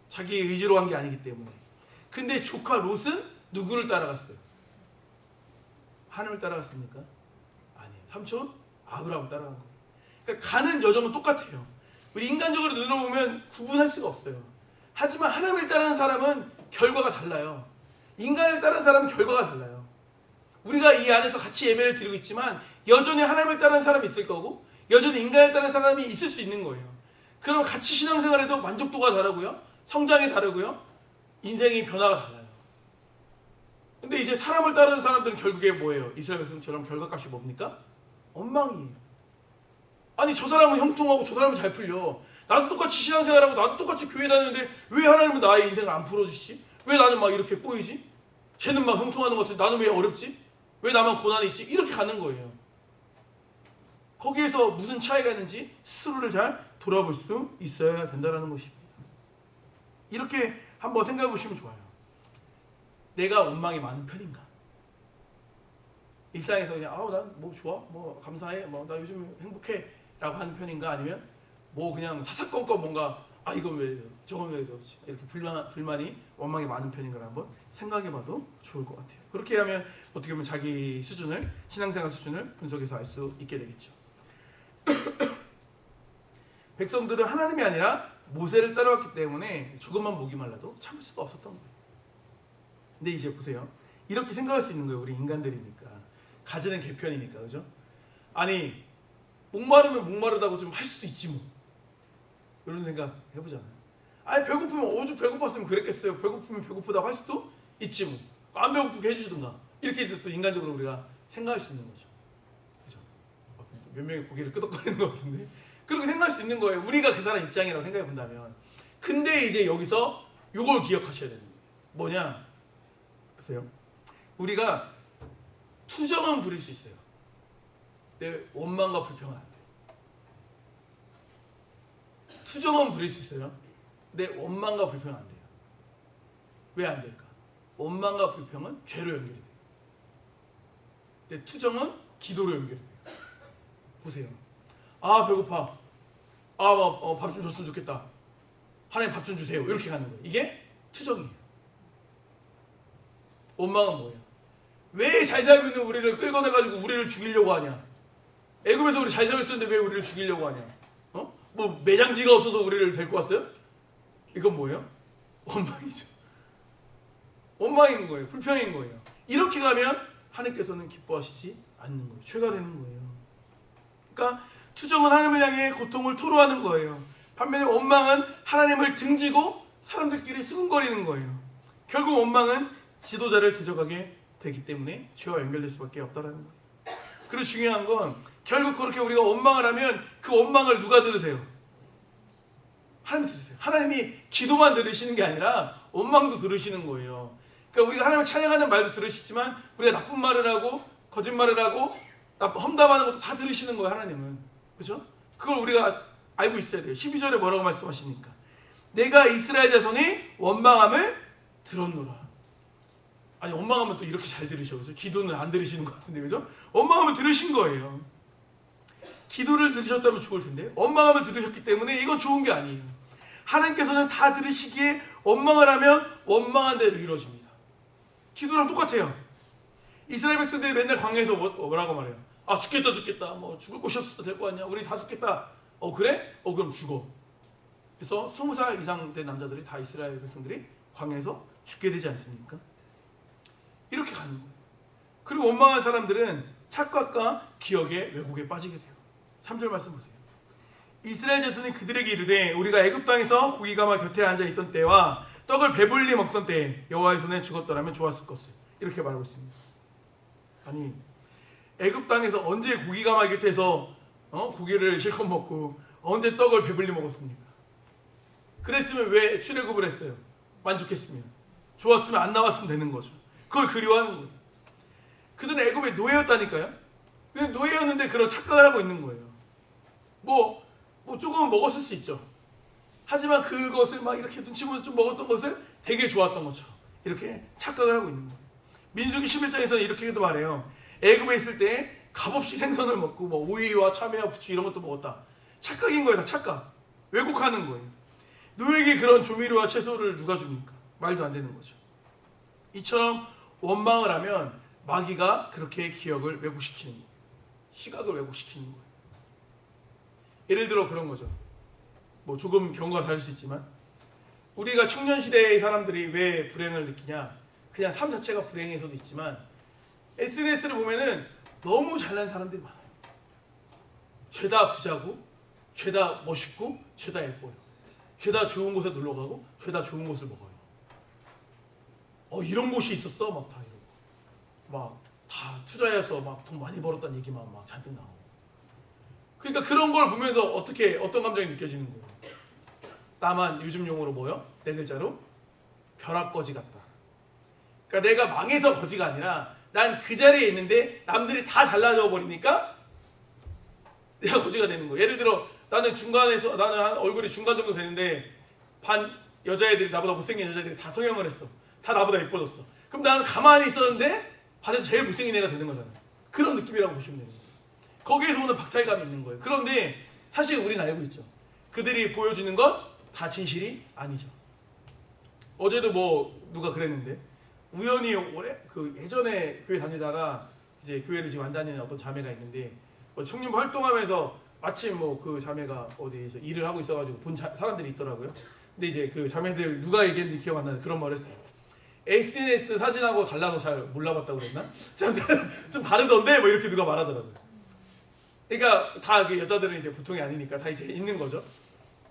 자기의 의지로 한 게 아니기 때문에. 근데 조카 롯은 누구를 따라갔어요? 하나님을 따라갔습니까? 아니에요. 삼촌 아브라함을 따라간 거예요. 그러니까 가는 여정은 똑같아요. 우리 인간적으로 눈으로 보면 구분할 수가 없어요. 하지만 하나님을 따르는 사람은 결과가 달라요. 인간을 따르는 사람은 결과가 달라요. 우리가 이 안에서 같이 예배를 드리고 있지만 여전히 하나님을 따르는 사람이 있을 거고 여전히 인간을 따르는 사람이 있을 수 있는 거예요. 그럼 같이 신앙생활에도 만족도가 다르고요. 성장이 다르고요. 인생의 변화가 달라요. 근데 이제 사람을 따르는 사람들은 결국에 뭐예요? 이스라엘 백성처럼 결과값이 뭡니까? 원망이에요. 아니 저 사람은 형통하고 저 사람은 잘 풀려. 나도 똑같이 신앙생활하고 나도 똑같이 교회 다니는데 왜 하나님은 나의 인생을 안 풀어주시지? 왜 나는 막 이렇게 꼬이지? 쟤는 막 형통하는 것 같은데 나는 왜 어렵지? 왜 나만 고난이 있지? 이렇게 가는 거예요. 거기에서 무슨 차이가 있는지 스스로를 잘 돌아볼 수 있어야 된다는 것입니다. 이렇게 한번 생각해 보시면 좋아요. 내가 원망이 많은 편인가? 일상에서 그냥 난 뭐 좋아? 뭐 감사해? 뭐 나 요즘 행복해? 라고 하는 편인가? 아니면 뭐 그냥 사사건건 뭔가 이건 왜 저건 왜 저러지? 이렇게 불만이 원망이 많은 편인가를 한번 생각해봐도 좋을 것 같아요. 그렇게 하면 어떻게 보면 자기 수준을 신앙생활 수준을 분석해서 알 수 있게 되겠죠. 백성들은 하나님이 아니라 모세를 따라왔기 때문에 조금만 목이 말라도 참을 수가 없었던 거예요. 근데 이제 보세요. 이렇게 생각할 수 있는 거예요. 우리 인간들이니까. 가지는 개편이니까. 그죠? 아니 목마르면 목마르다고 좀 할 수도 있지 뭐. 이런 생각 해보잖아요. 아니 배고프면 오죽 배고팠으면 그랬겠어요. 배고프면 배고프다고 할 수도 있지 뭐. 안 배고프게 해주든가. 이렇게 또 인간적으로 우리가 생각할 수 있는 거죠. 그죠? 몇 명이 고개를 끄덕거리는 것 같은데. 그렇게 생각할 수 있는 거예요. 우리가 그 사람 입장이라고 생각해 본다면. 근데 이제 여기서 요걸 기억하셔야 되는 거예요. 뭐냐? 보세요. 우리가 투정은 부릴 수 있어요. 내 원망과 불평은 안 돼요. 투정은 부릴 수 있어요. 내 원망과 불평은 안 돼요. 왜 안 될까? 원망과 불평은 죄로 연결이 돼요. 내 투정은 기도로 연결이 돼요. 보세요. 배고파. 밥 좀 줬으면 좋겠다. 하나님 밥 좀 주세요. 이렇게 가는 거예요. 이게 투정이에요. 원망은 뭐예요? 왜 잘 살고 있는 우리를 끌어내가지고 우리를 죽이려고 하냐? 애굽에서 우리 잘 살고 있었는데 왜 우리를 죽이려고 하냐? 뭐 매장지가 없어서 우리를 데리고 왔어요? 이건 뭐예요? 원망이죠. 원망인 거예요. 불평인 거예요. 이렇게 가면 하나님께서는 기뻐하시지 않는 거예요. 죄가 되는 거예요. 그러니까 투정은 하나님을 향해 고통을 토로하는 거예요. 반면에 원망은 하나님을 등지고 사람들끼리 수군거리는 거예요. 결국 원망은 지도자를 대적하게 되기 때문에 죄와 연결될 수밖에 없다는 거예요. 그리고 중요한 건 결국 그렇게 우리가 원망을 하면 그 원망을 누가 들으세요? 하나님이 들으세요. 하나님이 기도만 들으시는 게 아니라 원망도 들으시는 거예요. 그러니까 우리가 하나님을 찬양하는 말도 들으시지만 우리가 나쁜 말을 하고 거짓말을 하고 험담하는 것도 다 들으시는 거예요. 하나님은. 그렇죠? 그걸 우리가 알고 있어야 돼요. 12절에 뭐라고 말씀하십니까? 내가 이스라엘 자손이 원망함을 들었노라. 아니 원망하면 또 이렇게 잘 들으셔. 그죠? 기도는 안 들으시는 것 같은데. 그죠? 원망하면 들으신 거예요. 기도를 들으셨다면 좋을 텐데 원망함을 들으셨기 때문에 이건 좋은 게 아니에요. 하나님께서는 다 들으시기에 원망을 하면 원망한 대로 이루어집니다. 기도랑 똑같아요. 이스라엘 백성들이 맨날 광야에서 뭐라고 말해요? 죽겠다. 뭐 죽을 곳이 없어도 될 거 아니야. 우리 다 죽겠다. 그래? 그럼 죽어. 그래서 20살 이상 된 남자들이 다 이스라엘 백성들이 광야에서 죽게 되지 않습니까? 이렇게 가는 거예요. 그리고 원망한 사람들은 착각과 기억의 왜곡에 빠지게 돼요. 3절 말씀 보세요. 이스라엘 자손이 그들에게 이르되 우리가 애굽 땅에서 고기가마 곁에 앉아 있던 때와 떡을 배불리 먹던 때에 여호와의 손에 죽었더라면 좋았을 것을. 이렇게 말하고 있습니다. 아니, 애굽 땅에서 언제 고기가마 곁에서 고기를 실컷 먹고 언제 떡을 배불리 먹었습니까? 그랬으면 왜 출애굽을 했어요? 만족했으면, 좋았으면 안 나왔으면 되는 거죠. 그걸 그리워하는 거예요. 그들은 애굽의 노예였다니까요. 그냥 노예였는데 그런 착각을 하고 있는 거예요. 뭐 조금 먹었을 수 있죠. 하지만 그것을 막 이렇게 눈치 보면서 좀 먹었던 것을 되게 좋았던 것처럼 이렇게 착각을 하고 있는 거예요. 민수기 11장에서는 이렇게도 말해요. 애굽에 있을 때 값없이 생선을 먹고 뭐 오이와 참외와 부추 이런 것도 먹었다. 착각인 거예요. 다 착각. 왜곡하는 거예요. 노예에게 그런 조미료와 채소를 누가 줍니까? 말도 안 되는 거죠. 이처럼 원망을 하면 마귀가 그렇게 기억을 왜곡시키는 거예요. 시각을 왜곡시키는 거예요. 예를 들어 그런 거죠. 뭐 조금 경우가 다를 수 있지만 우리가 청년시대의 사람들이 왜 불행을 느끼냐, 그냥 삶 자체가 불행해서도 있지만 SNS를 보면은 너무 잘난 사람들이 많아요. 죄다 부자고, 죄다 멋있고, 죄다 예뻐요. 죄다 좋은 곳에 놀러가고, 죄다 좋은 곳을 먹어요. 이런 곳이 있었어? 막 다 이러고, 막 다 투자해서 막 돈 많이 벌었다는 얘기만 막 잔뜩 나오고. 그러니까 그런 걸 보면서 어떤 감정이 느껴지는 거예요? 나만 요즘 용어로 뭐요? 네 글자로 벼락거지 같다. 그러니까 내가 망해서 거지가 아니라 난 그 자리에 있는데 남들이 다 잘나져 버리니까 내가 거지가 되는 거예요. 예를 들어 나는 한 얼굴이 중간 정도 되는데 반 여자애들이 나보다 못생긴 여자애들이 다 성형을 했어. 다 나보다 예뻐졌어. 그럼 나는 가만히 있었는데 반에서 제일 못생긴 애가 되는 거잖아요. 그런 느낌이라고 보시면 되는 거예요. 거기에서 오는 박탈감이 있는 거예요. 그런데 사실 우리는 알고 있죠. 그들이 보여주는 건 다 진실이 아니죠. 어제도 누가 그랬는데 우연히 예전에 교회 다니다가 이제 교회를 지금 안 다니는 어떤 자매가 있는데 청년부 활동하면서 마침 그 자매가 어디에서 일을 하고 있어가지고 본 사람들이 있더라고요. 근데 이제 그 자매들 누가 얘기했는지 기억 안 나는데 그런 말을 했어요. SNS 사진하고 달라서 잘 몰라봤다고 그랬나? 좀 다르던데 이렇게 누가 말하더라고요. 그러니까 다 여자들은 이제 보통이 아니니까 다 이제 있는 거죠.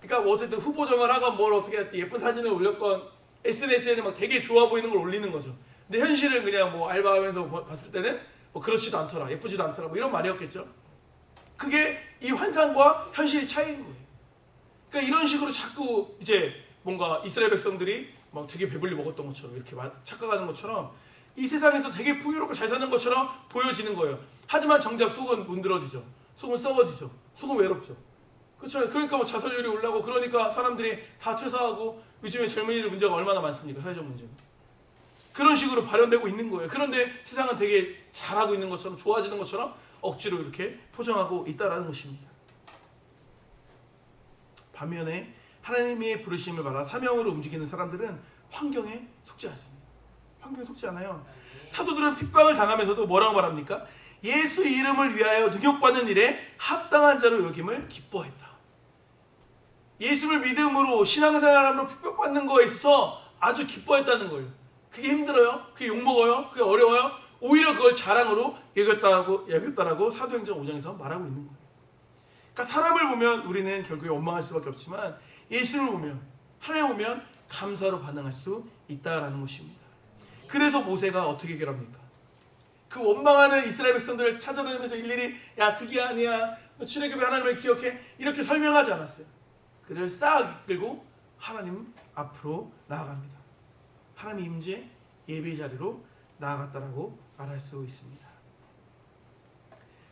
그러니까 어쨌든 후보정을 하건 어떻게 예쁜 사진을 올렸건 SNS에는 막 되게 좋아 보이는 걸 올리는 거죠. 근데 현실은 그냥 알바하면서 봤을 때는 그렇지도 않더라, 예쁘지도 않더라, 이런 말이었겠죠. 그게 이 환상과 현실의 차이인 거예요. 그러니까 이런 식으로 자꾸 이제 뭔가 이스라엘 백성들이 막 되게 배불리 먹었던 것처럼 이렇게 착각하는 것처럼 이 세상에서 되게 풍요롭고 잘 사는 것처럼 보여지는 거예요. 하지만 정작 속은 문드러지죠. 속은 썩어지죠. 속은 외롭죠. 그렇죠. 그러니까 자살률이 올라가고 그러니까 사람들이 다 퇴사하고 요즘에 젊은이들 문제가 얼마나 많습니까? 사회적 문제. 그런 식으로 발현되고 있는 거예요. 그런데 세상은 되게 잘하고 있는 것처럼 좋아지는 것처럼 억지로 이렇게 포장하고 있다라는 것입니다. 반면에 하나님의 부르심을 받아 사명으로 움직이는 사람들은 환경에 속지 않습니다. 환경에 속지 않아요. 사도들은 핍박을 당하면서도 뭐라고 말합니까? 예수 이름을 위하여 능욕받는 일에 합당한 자로 여김을 기뻐했다. 예수를 믿음으로 신앙생활함으로 핍박받는 거에 있어서 아주 기뻐했다는 거예요. 그게 힘들어요? 그게 욕먹어요? 그게 어려워요? 오히려 그걸 자랑으로 여겼다라고 사도행전 5장에서 말하고 있는 거예요. 그러니까 사람을 보면 우리는 결국에 원망할 수밖에 없지만 예수를 보면, 하나님을 보면 감사로 반응할 수 있다라는 것입니다. 그래서 모세가 어떻게 해결합니까? 그 원망하는 이스라엘 백성들을 찾아다니면서 일일이 야 그게 아니야, 출애굽의 하나님을 기억해, 이렇게 설명하지 않았어요. 그를 싹 이끌고 하나님 앞으로 나아갑니다. 하나님 임재 예배 자리로 나아갔다라고 말할 수 있습니다.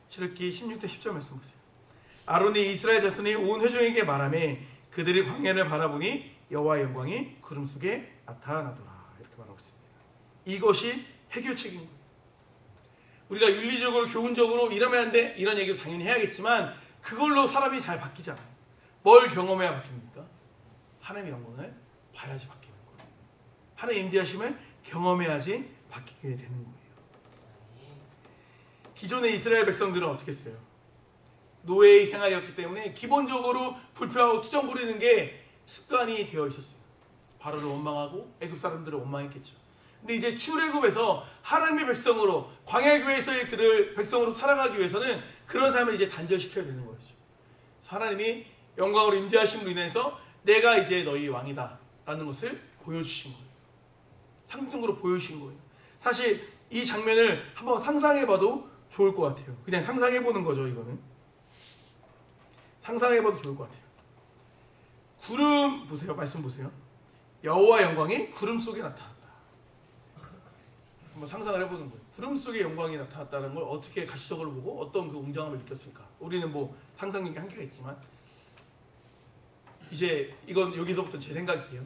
출애굽기 16대 10절 말씀 보세요. 아론이 이스라엘 자손이 온 회중에게 말하매 그들이 광야를 바라보니 여호와의 영광이 구름 속에 나타나더라. 이렇게 말하고 있습니다. 이것이 해결책인 거예요. 우리가 윤리적으로 교훈적으로 이러면 안 돼, 이런 얘기도 당연히 해야겠지만 그걸로 사람이 잘 바뀌지 않아요. 뭘 경험해야 바뀝니까? 하나님의 영광을 봐야지 바뀌는 거예요. 하나님의 임재하심을 경험해야지 바뀌게 되는 거예요. 기존의 이스라엘 백성들은 어떻게 했어요? 노예의 생활이었기 때문에 기본적으로 불평하고 투정 부리는 게 습관이 되어 있었어요. 바로를 원망하고 애굽 사람들을 원망했겠죠. 근데 이제 출애굽에서 하나님의 백성으로 광야 교회에서의 그를 백성으로 살아가기 위해서는 그런 삶을 이제 단절시켜야 되는 거죠. 하나님이 영광으로 임재하심으로 인해서 내가 이제 너희 왕이다 라는 것을 보여주신 거예요. 상징으로 보여주신 거예요. 사실 이 장면을 한번 상상해봐도 좋을 것 같아요. 그냥 상상해보는 거죠. 이거는 상상해봐도 좋을 것 같아요. 구름 보세요. 말씀 보세요. 여호와 영광이 구름 속에 나타났다. 한번 상상을 해보는 거예요. 구름 속에 영광이 나타났다는 걸 어떻게 가시적으로 보고 어떤 그 웅장함을 느꼈을까? 우리는 뭐 상상력이 한계가 있지만 이제 이건 여기서부터 제 생각이에요.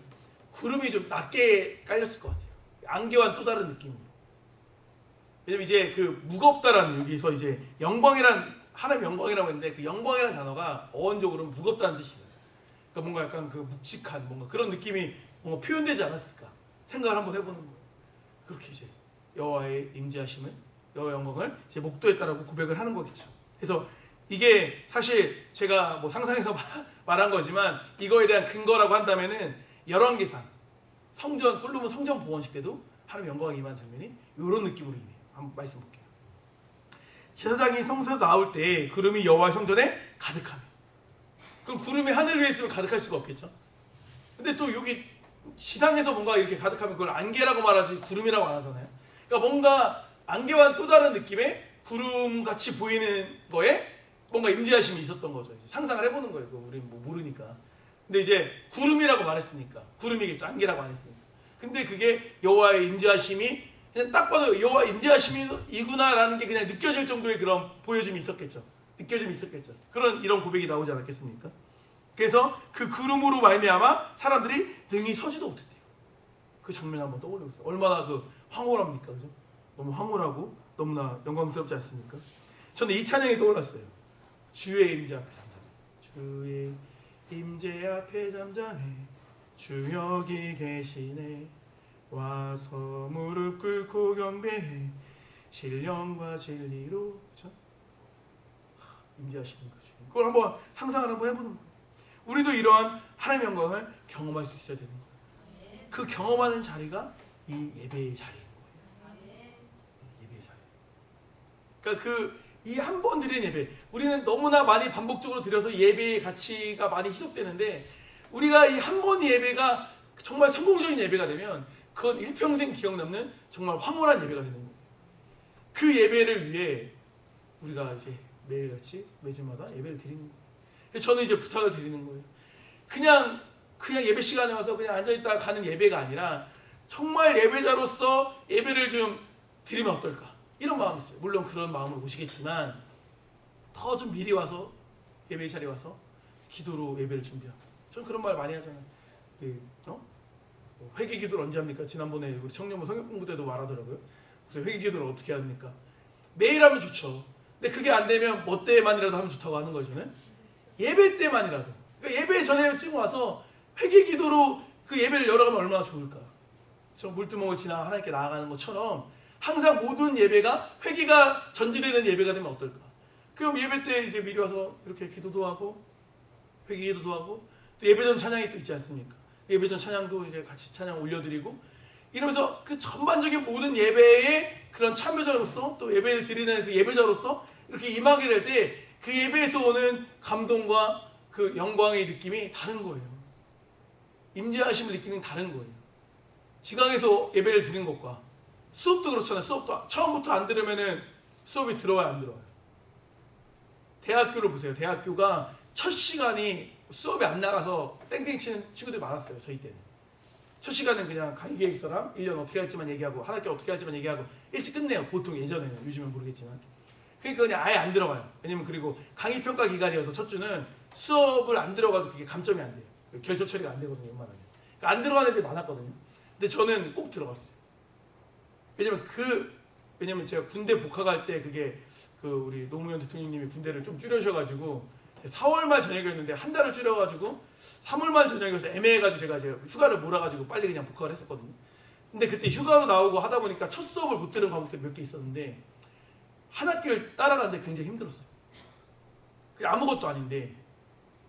구름이 좀 낮게 깔렸을 것 같아요. 안개와는 또 다른 느낌으로. 왜냐면 이제 그 무겁다라는 여기서 이제 영광이란 하나님 영광이라고 했는데 그 영광이라는 단어가 어원적으로는 무겁다는 뜻이에요. 그러니까 뭔가 약간 그 묵직한 뭔가 그런 느낌이 뭔가 표현되지 않았을까 생각을 한번 해보는 거예요. 그렇게 이제 여호와의 임재하심을 여호와 영광을 이제 목도했다라고 고백을 하는 거겠죠. 그래서 이게 사실 제가 뭐 상상해서 말한 거지만 이거에 대한 근거라고 한다면은 열왕기상 성전 솔로몬 성전 봉헌식 때도 하나님 영광이 임한 장면이 이런 느낌으로 임해요. 한번 말씀 볼게요. 제사장이 성소에서 나올 때 구름이 여호와 성전에 가득하며 그럼 구름이 하늘 위에 있으면 가득할 수가 없겠죠. 근데 또 여기 시상에서 뭔가 이렇게 가득하면 그걸 안개라고 말하지 구름이라고 안 하잖아요. 그러니까 뭔가 안개와는 또 다른 느낌의 구름같이 보이는 거에 뭔가 임재하심이 있었던 거죠. 이제 상상을 해보는 거예요. 우리는 뭐 모르니까. 근데 이제 구름이라고 말했으니까 구름이겠죠. 안개라고 안 했으니까. 근데 그게 여호와의 임재하심이 그냥 딱 봐도 여호와 임재하심이구나라는 게 그냥 느껴질 정도의 그런 보여짐이 있었겠죠. 느껴짐이 있었겠죠. 이런 고백이 나오지 않았겠습니까? 그래서 그 구름으로 말미암아 사람들이 능히 서지도 못했대요. 그 장면 한번 떠올려보세요. 얼마나 그 황홀합니까, 그죠? 너무 황홀하고 너무나 영광스럽지 않습니까? 저는 이 찬양이 떠올랐어요. 주의 임재 앞에 잠잠해. 주의 임재 앞에 잠잠해. 주 여기 계시네. 와서 무릎 꿇고 경배해. 신령과 진리로, 그죠? 임재하시는 거죠. 그걸 한번 상상을 한번 해보는 거예요. 우리도 이러한 하나님의 영광을 경험할 수 있어야 되는 거예요. 그 경험하는 자리가 이 예배의 자리인 거예요. 예배의 자리. 그러니까 이 한 번 드리는 예배, 우리는 너무나 많이 반복적으로 드려서 예배의 가치가 많이 희석되는데 우리가 이 한 번 예배가 정말 성공적인 예배가 되면 그건 일평생 기억 남는 정말 황홀한 예배가 되는 거예요. 그 예배를 위해 우리가 이제 매일같이 매주마다 예배를 드리는 거예요. 저는 이제 부탁을 드리는 거예요. 그냥 예배 시간에 와서 그냥 앉아있다가 가는 예배가 아니라 정말 예배자로서 예배를 좀 드리면 어떨까? 이런 마음이 있어요. 물론 그런 마음을 오시겠지만 더 좀 미리 와서 예배 자리에 와서 기도로 예배를 준비하고 저는 그런 말 많이 하잖아요. 회개 기도를 언제 합니까? 지난번에 우리 청년부 성경 공부 때도 말하더라고요. 그래서 회개 기도를 어떻게 합니까? 매일 하면 좋죠. 근데 그게 안 되면 뭐 때만이라도 하면 좋다고 하는 거죠. 저는 예배 때만이라도. 그러니까 예배 전에 쭉 와서 회개 기도로 그 예배를 열어가면 얼마나 좋을까. 저 물두멍을 지나 하나님께 나아가는 것처럼 항상 모든 예배가 회개가 전제되는 예배가 되면 어떨까. 그럼 예배 때 이제 미리 와서 이렇게 기도도 하고 회개 기도도 하고 또 예배전 찬양이 또 있지 않습니까? 예배전 찬양도 이제 같이 찬양 올려드리고 이러면서 그 전반적인 모든 예배의 그런 참여자로서 또 예배를 드리는 그 예배자로서 이렇게 임하게 될 때 그 예배에서 오는 감동과 그 영광의 느낌이 다른 거예요. 임재하심을 느끼는 다른 거예요. 지강에서 예배를 드리는 것과 수업도 그렇잖아요. 수업도 처음부터 안 들으면은 수업이 들어와요, 안 들어와요? 대학교를 보세요. 대학교가 첫 시간이 수업이 안 나가서 땡땡 치는 친구들이 많았어요. 저희 때는. 첫 시간은 그냥 강의 계획서랑 1년 어떻게 할지만 얘기하고 한 학기 어떻게 할지만 얘기하고 일찍 끝내요. 보통 예전에는. 요즘은 모르겠지만. 그러니까 그냥 아예 안 들어가요. 왜냐면 그리고 강의 평가 기간이어서 첫 주는 수업을 안 들어가도 그게 감점이 안 돼요. 결석 처리가 안 되거든요. 웬만하면. 그러니까 안 들어가는 애들이 많았거든요. 근데 저는 꼭 들어갔어요. 왜냐면 제가 군대 복학할 때 그게 그 우리 노무현 대통령님이 군대를 좀 줄여셔가지고 4월 말 저녁이었는데 한 달을 줄여가지고 3월 말 저녁이어서 애매해가지고 제가 휴가를 몰아가지고 빨리 그냥 복학을 했었거든요. 근데 그때 휴가로 나오고 하다 보니까 첫 수업을 못 들은 과목들이 몇 개 있었는데 한 학기를 따라가는데 굉장히 힘들었어요. 그게 아무것도 아닌데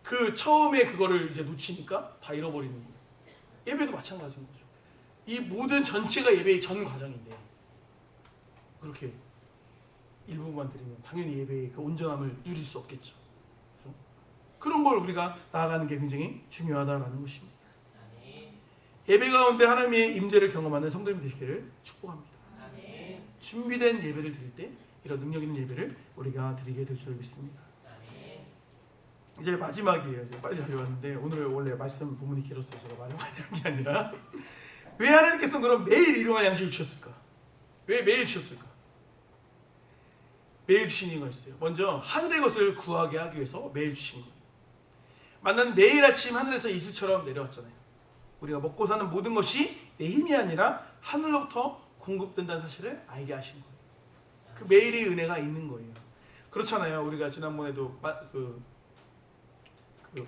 그 처음에 그거를 이제 놓치니까 다 잃어버리는 거예요. 예배도 마찬가지인 거죠. 이 모든 전체가 예배의 전 과정인데 그렇게 일부만 드리면 당연히 예배의 그 온전함을 누릴 수 없겠죠. 그렇죠? 그런 걸 우리가 나아가는 게 굉장히 중요하다라는 것입니다. 예배 가운데 하나님의 임재를 경험하는 성도님 되시기를 축복합니다. 준비된 예배를 드릴 때 이런 능력 있는 예배를 우리가 드리게 될 줄 믿습니다. 이제 마지막이에요. 이제 빨리 하려고 오늘 원래 말씀 부분이 길었어요. 제가 말을 많이 한 게 아니라 왜 하나님께서 그럼 매일 일용할 양식을 주셨을까? 왜 매일 주셨을까? 매일 주신 이유가 있어요. 먼저 하늘의 것을 구하게 하기 위해서 매일 주신 거예요. 만나는 매일 아침 하늘에서 이슬처럼 내려왔잖아요. 우리가 먹고 사는 모든 것이 내 힘이 아니라 하늘로부터 공급된다는 사실을 알게 하신 거예요. 그 매일의 은혜가 있는 거예요. 그렇잖아요. 우리가 지난번에도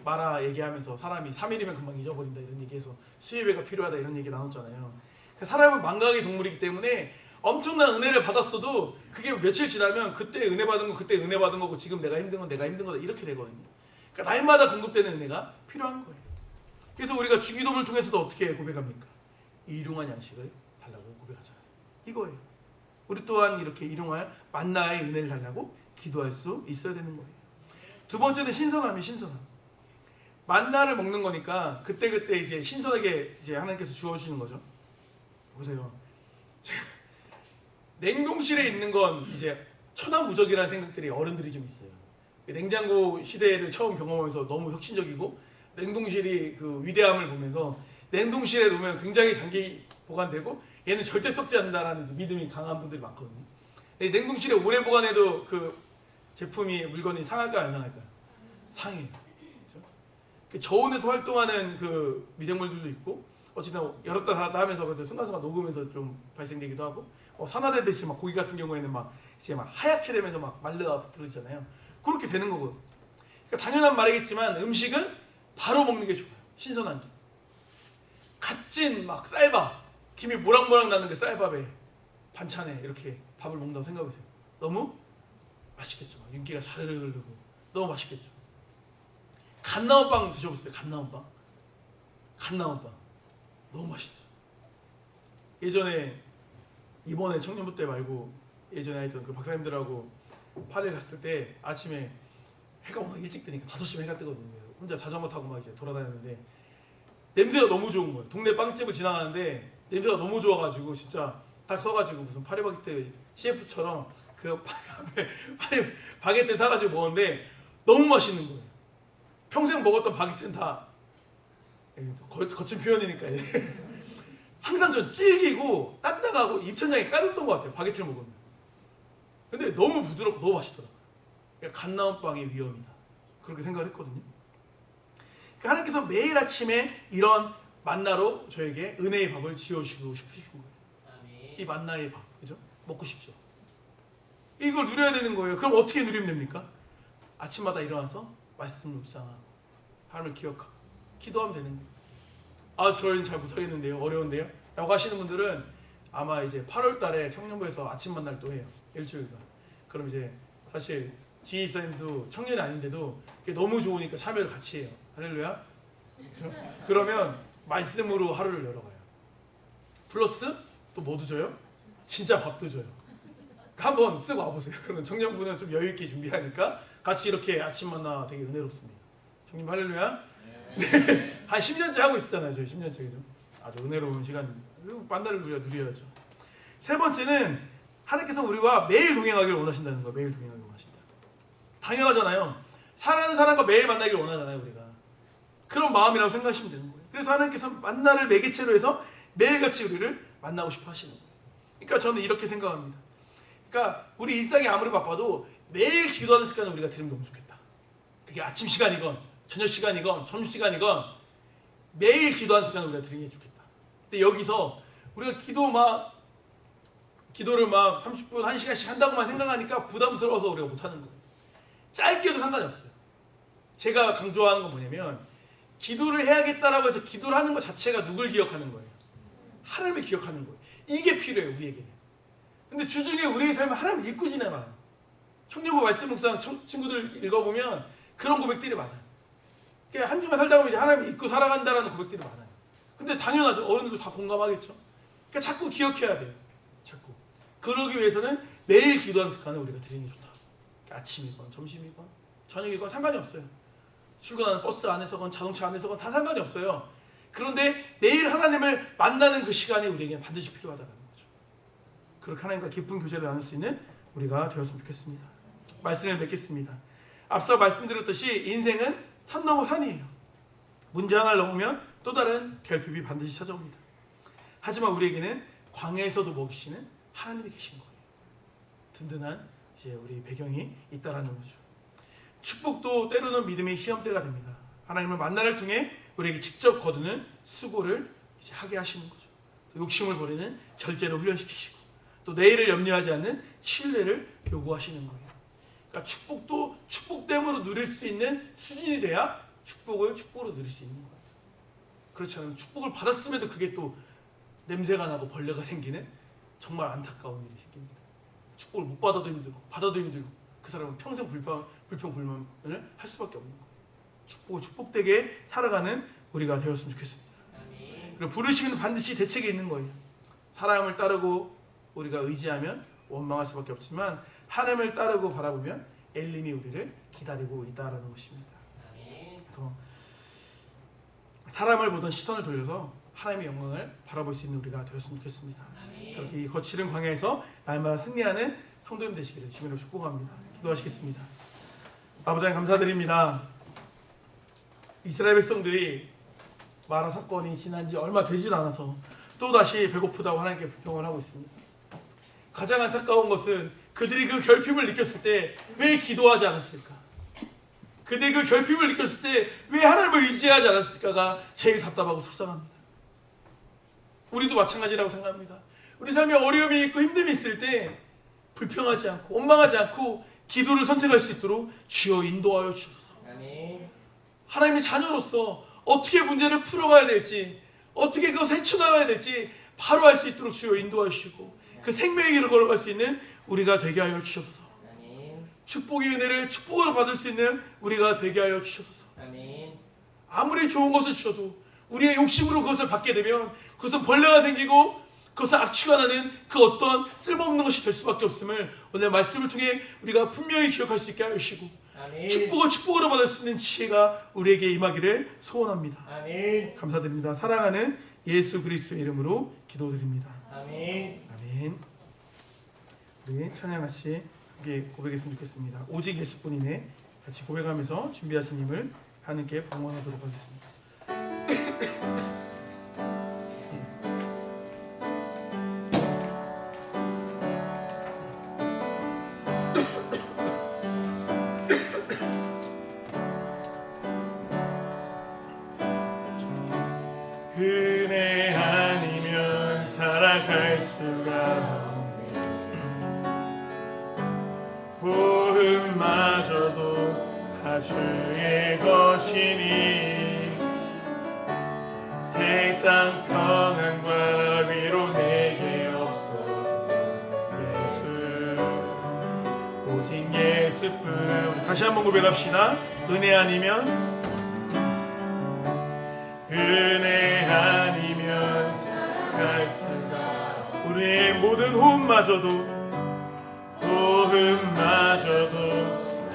마라 얘기하면서 사람이 3일이면 금방 잊어버린다 이런 얘기해서 수예배가 필요하다 이런 얘기 나눴잖아요. 사람은 망각의 동물이기 때문에 엄청난 은혜를 받았어도 그게 며칠 지나면 그때 은혜 받은 거 그때 은혜 받은 거고 지금 내가 힘든 건 내가 힘든 거다 이렇게 되거든요. 그러니까 날마다 공급되는 은혜가 필요한 거예요. 그래서 우리가 주기도문을 통해서도 어떻게 고백합니까? 일용할 양식을 달라고 고백하잖아요. 이거예요. 우리 또한 이렇게 일용할 만나의 은혜를 달라고 기도할 수 있어야 되는 거예요. 두 번째는 신선함이에요. 신선함. 만나를 먹는 거니까 그때그때 이제 신선하게 이제 하나님께서 주어주시는 거죠. 보세요. 냉동실에 있는 건 이제 천하무적이라는 생각들이 어른들이 좀 있어요. 냉장고 시대를 처음 경험하면서 너무 혁신적이고 냉동실이 그 위대함을 보면서 냉동실에 놓으면 굉장히 장기 보관되고 얘는 절대 썩지 않는다라는 믿음이 강한 분들이 많거든요. 냉동실에 오래 보관해도 그 제품이 물건이 상할까요 안 상할까요? 상해요. 그렇죠? 저온에서 활동하는 그 미생물들도 있고 어쨌든 열었다 닫았다 하면서 순간순간 녹으면서 좀 발생되기도 하고 산화되듯이 막 고기 같은 경우에는 막 이제 막 하얗게 되면서 막 말라 들어있잖아요. 그렇게 되는 거거든요. 그러니까 당연한 말이겠지만 음식은 바로 먹는 게 좋아요. 신선한 게. 갓 찐 막 쌀밥, 김이 모락모락 나는 그 쌀밥에 반찬에 이렇게 밥을 먹는다고 생각해보세요. 너무 맛있겠죠. 윤기가 자르르 흐르고 너무 맛있겠죠. 갓 나온 빵 드셔보세요. 갓 나온 빵. 갓 나온 빵. 너무 맛있죠. 예전에 이번에 청년부 때 말고 예전에 하여튼 그 박사님들하고 파리에 갔을 때 아침에 해가 워낙 일찍 뜨니까 5시면 해가 뜨거든요. 혼자 자전거 타고 막 이제 돌아다녔는데 냄새가 너무 좋은 거예요. 동네 빵집을 지나가는데 냄새가 너무 좋아가지고 진짜 딱 서가지고 무슨 파리바게뜨 CF처럼 그 바게트 사가지고 먹었는데 너무 맛있는 거예요. 평생 먹었던 바게트는 다 거친 표현이니까 항상 전 질기고 딱딱하고 입천장이 까졌던 것 같아요. 바게트를 먹으면. 근데 너무 부드럽고 너무 맛있더라고요. 그러니까 갓 나온 빵의 위험이다. 그렇게 생각을 했거든요. 그러니까 하나님께서 매일 아침에 이런 만나로 저에게 은혜의 밥을 지어주시고 싶으신 거예요. 이 만나의 밥, 그죠? 먹고 싶죠. 이걸 누려야 되는 거예요. 그럼 어떻게 누리면 됩니까? 아침마다 일어나서 말씀을 묵상하고 하나님을 기억하고 기도하면 되는 거예요. 아, 저희는 잘 못하겠는데요. 어려운데요. 라고 하시는 분들은 아마 이제 8월 달에 청년부에서 아침 만날 또 해요. 일주일간. 그럼 이제 사실 지휘사님도 청년이 아닌데도 그게 너무 좋으니까 참여를 같이 해요. 할렐루야. 그러면 말씀으로 하루를 열어가요. 플러스 또 뭐도 줘요? 진짜 밥도 줘요. 한번 쓰고 와보세요. 그러면 청년부는 좀 여유있게 준비하니까 같이 이렇게 아침 만나 되게 은혜롭습니다. 청년 할렐루야. 네. 한 10년째 하고 있었잖아요. 저희 10년째. 그죠? 아주 은혜로운 시간입니다. 만나를 누려야죠. 세 번째는 하나님께서 우리와 매일 동행하기를 원하신다는 거예요. 매일 동행하기를 원하신다. 당연하잖아요. 사랑하는 사람과 매일 만나기를 원하잖아요. 우리가. 그런 마음이라고 생각하시면 되는 거예요. 그래서 하나님께서 만나를 매개체로 해서 매일같이 우리를 만나고 싶어 하시는 거예요. 그러니까 저는 이렇게 생각합니다. 그러니까 우리 일상이 아무리 바빠도 매일 기도하는 습관을 우리가 들으면 너무 좋겠다. 그게 아침 시간이건 저녁 시간이건 점심시간이건 매일 기도하는 습관을 우리가 들으면 좋겠다. 근데 여기서 우리가 기도를 막 30분, 1시간씩 한다고만 생각하니까 부담스러워서 우리가 못하는 거예요. 짧게 해도 상관이 없어요. 제가 강조하는 건 뭐냐면 기도를 해야겠다라고 해서 기도를 하는 것 자체가 누굴 기억하는 거예요? 하나님을 기억하는 거예요. 이게 필요해요. 우리에게는. 근데 주중에 우리의 삶은 하나님을 잊고 지내요. 청년부 말씀 묵상 친구들 읽어보면 그런 고백들이 많아요. 그러니까 한 주간 살다 보면 이제 하나님을 잊고 살아간다라는 고백들이 많아요. 근데 당연하죠. 어른들도 다 공감하겠죠. 그러니까 자꾸 기억해야 돼요. 자꾸. 그러기 위해서는 매일 기도하는 습관을 우리가 들이는 게 좋다. 그러니까 아침이건 점심이건 저녁이건 상관이 없어요. 출근하는 버스 안에서건 자동차 안에서건 다 상관이 없어요. 그런데 매일 하나님을 만나는 그 시간이 우리에게 반드시 필요하다는 거죠. 그렇게 하나님과 깊은 교제를 나눌 수 있는 우리가 되었으면 좋겠습니다. 말씀을 맺겠습니다. 앞서 말씀드렸듯이 인생은 산 넘어 산이에요. 문제 하나를 넘으면 또 다른 결핍이 반드시 찾아옵니다. 하지만 우리에게는 광야에서도 먹이시는 하나님이 계신 거예요. 든든한 이제 우리 배경이 있다라는 거죠. 축복도 때로는 믿음의 시험대가 됩니다. 하나님을 만나를 통해 우리에게 직접 거두는 수고를 이제 하게 하시는 거죠. 욕심을 버리는 절제를 훈련시키시고 또 내일을 염려하지 않는 신뢰를 요구하시는 거예요. 그러니까 축복도 축복됨으로 누릴 수 있는 수준이 돼야 축복을 축복으로 누릴 수 있는 거예요. 그렇지 않으면 축복을 받았음에도 그게 또 냄새가 나고 벌레가 생기는 정말 안타까운 일이 생깁니다. 축복을 못 받아도 힘들고 받아도 힘들고 그 사람은 평생 불평불만을 할 수밖에 없는 거예요. 축복을 축복되게 살아가는 우리가 되었으면 좋겠습니다. 그리고 부르심은 반드시 대책이 있는 거예요. 사람을 따르고 우리가 의지하면 원망할 수밖에 없지만 하나님을 따르고 바라보면 엘림이 우리를 기다리고 있다라는 것입니다. 그래서 사람을 보던 시선을 돌려서 하나님의 영광을 바라볼 수 있는 우리가 되었으면 좋겠습니다. 그렇게 이 거칠은 광야에서 날마다 승리하는 성도님 되시기를 주님으로 축복합니다. 기도하시겠습니다. 아버지 하나님 감사드립니다. 이스라엘 백성들이 마라 사건이 지난 지 얼마 되지도 않아서 또다시 배고프다고 하나님께 불평을 하고 있습니다. 가장 안타까운 것은 그들이 그 결핍을 느꼈을 때 왜 기도하지 않았을까? 그들이 그 결핍을 느꼈을 때 왜 하나님을 의지하지 않았을까가 제일 답답하고 속상합니다. 우리도 마찬가지라고 생각합니다. 우리 삶에 어려움이 있고 힘듦이 있을 때 불평하지 않고 원망하지 않고 기도를 선택할 수 있도록 주여 인도하여 주소서. 하나님의 자녀로서 어떻게 문제를 풀어가야 될지 어떻게 그것을 헤쳐나가야 될지 바로 알 수 있도록 주여 인도하여 주시고 그 생명의 길을 걸어갈 수 있는 우리가 되게 하여 주시옵소서. 축복의 은혜를 축복으로 받을 수 있는 우리가 되게 하여 주시옵소서. 아무리 좋은 것을 주셔도 우리의 욕심으로 그것을 받게 되면 그것은 벌레가 생기고 그것은 악취가 나는 그 어떤 쓸모없는 것이 될 수밖에 없음을 오늘 말씀을 통해 우리가 분명히 기억할 수 있게 하여 주시고 축복을 축복으로 받을 수 있는 지혜가 우리에게 임하기를 소원합니다. 감사드립니다. 사랑하는 예수 그리스도의 이름으로 기도드립니다. 아멘. 우리 찬양 같이 함께 고백했으면 좋겠습니다. 오직 예수뿐이네. 같이 고백하면서 준비하신 힘을 하나님께 방언하도록 하겠습니다. 은혜 아니면 살아갈 수가 없네. 호흡마저도 다 주의 것이니 세상 평안과 위로 내게 없어도 예수 오직 예수뿐. 다시 한번 고백합시다. 은혜 아니면 은혜 아니면 살아갈 수가 우리의 모든 호흡마저도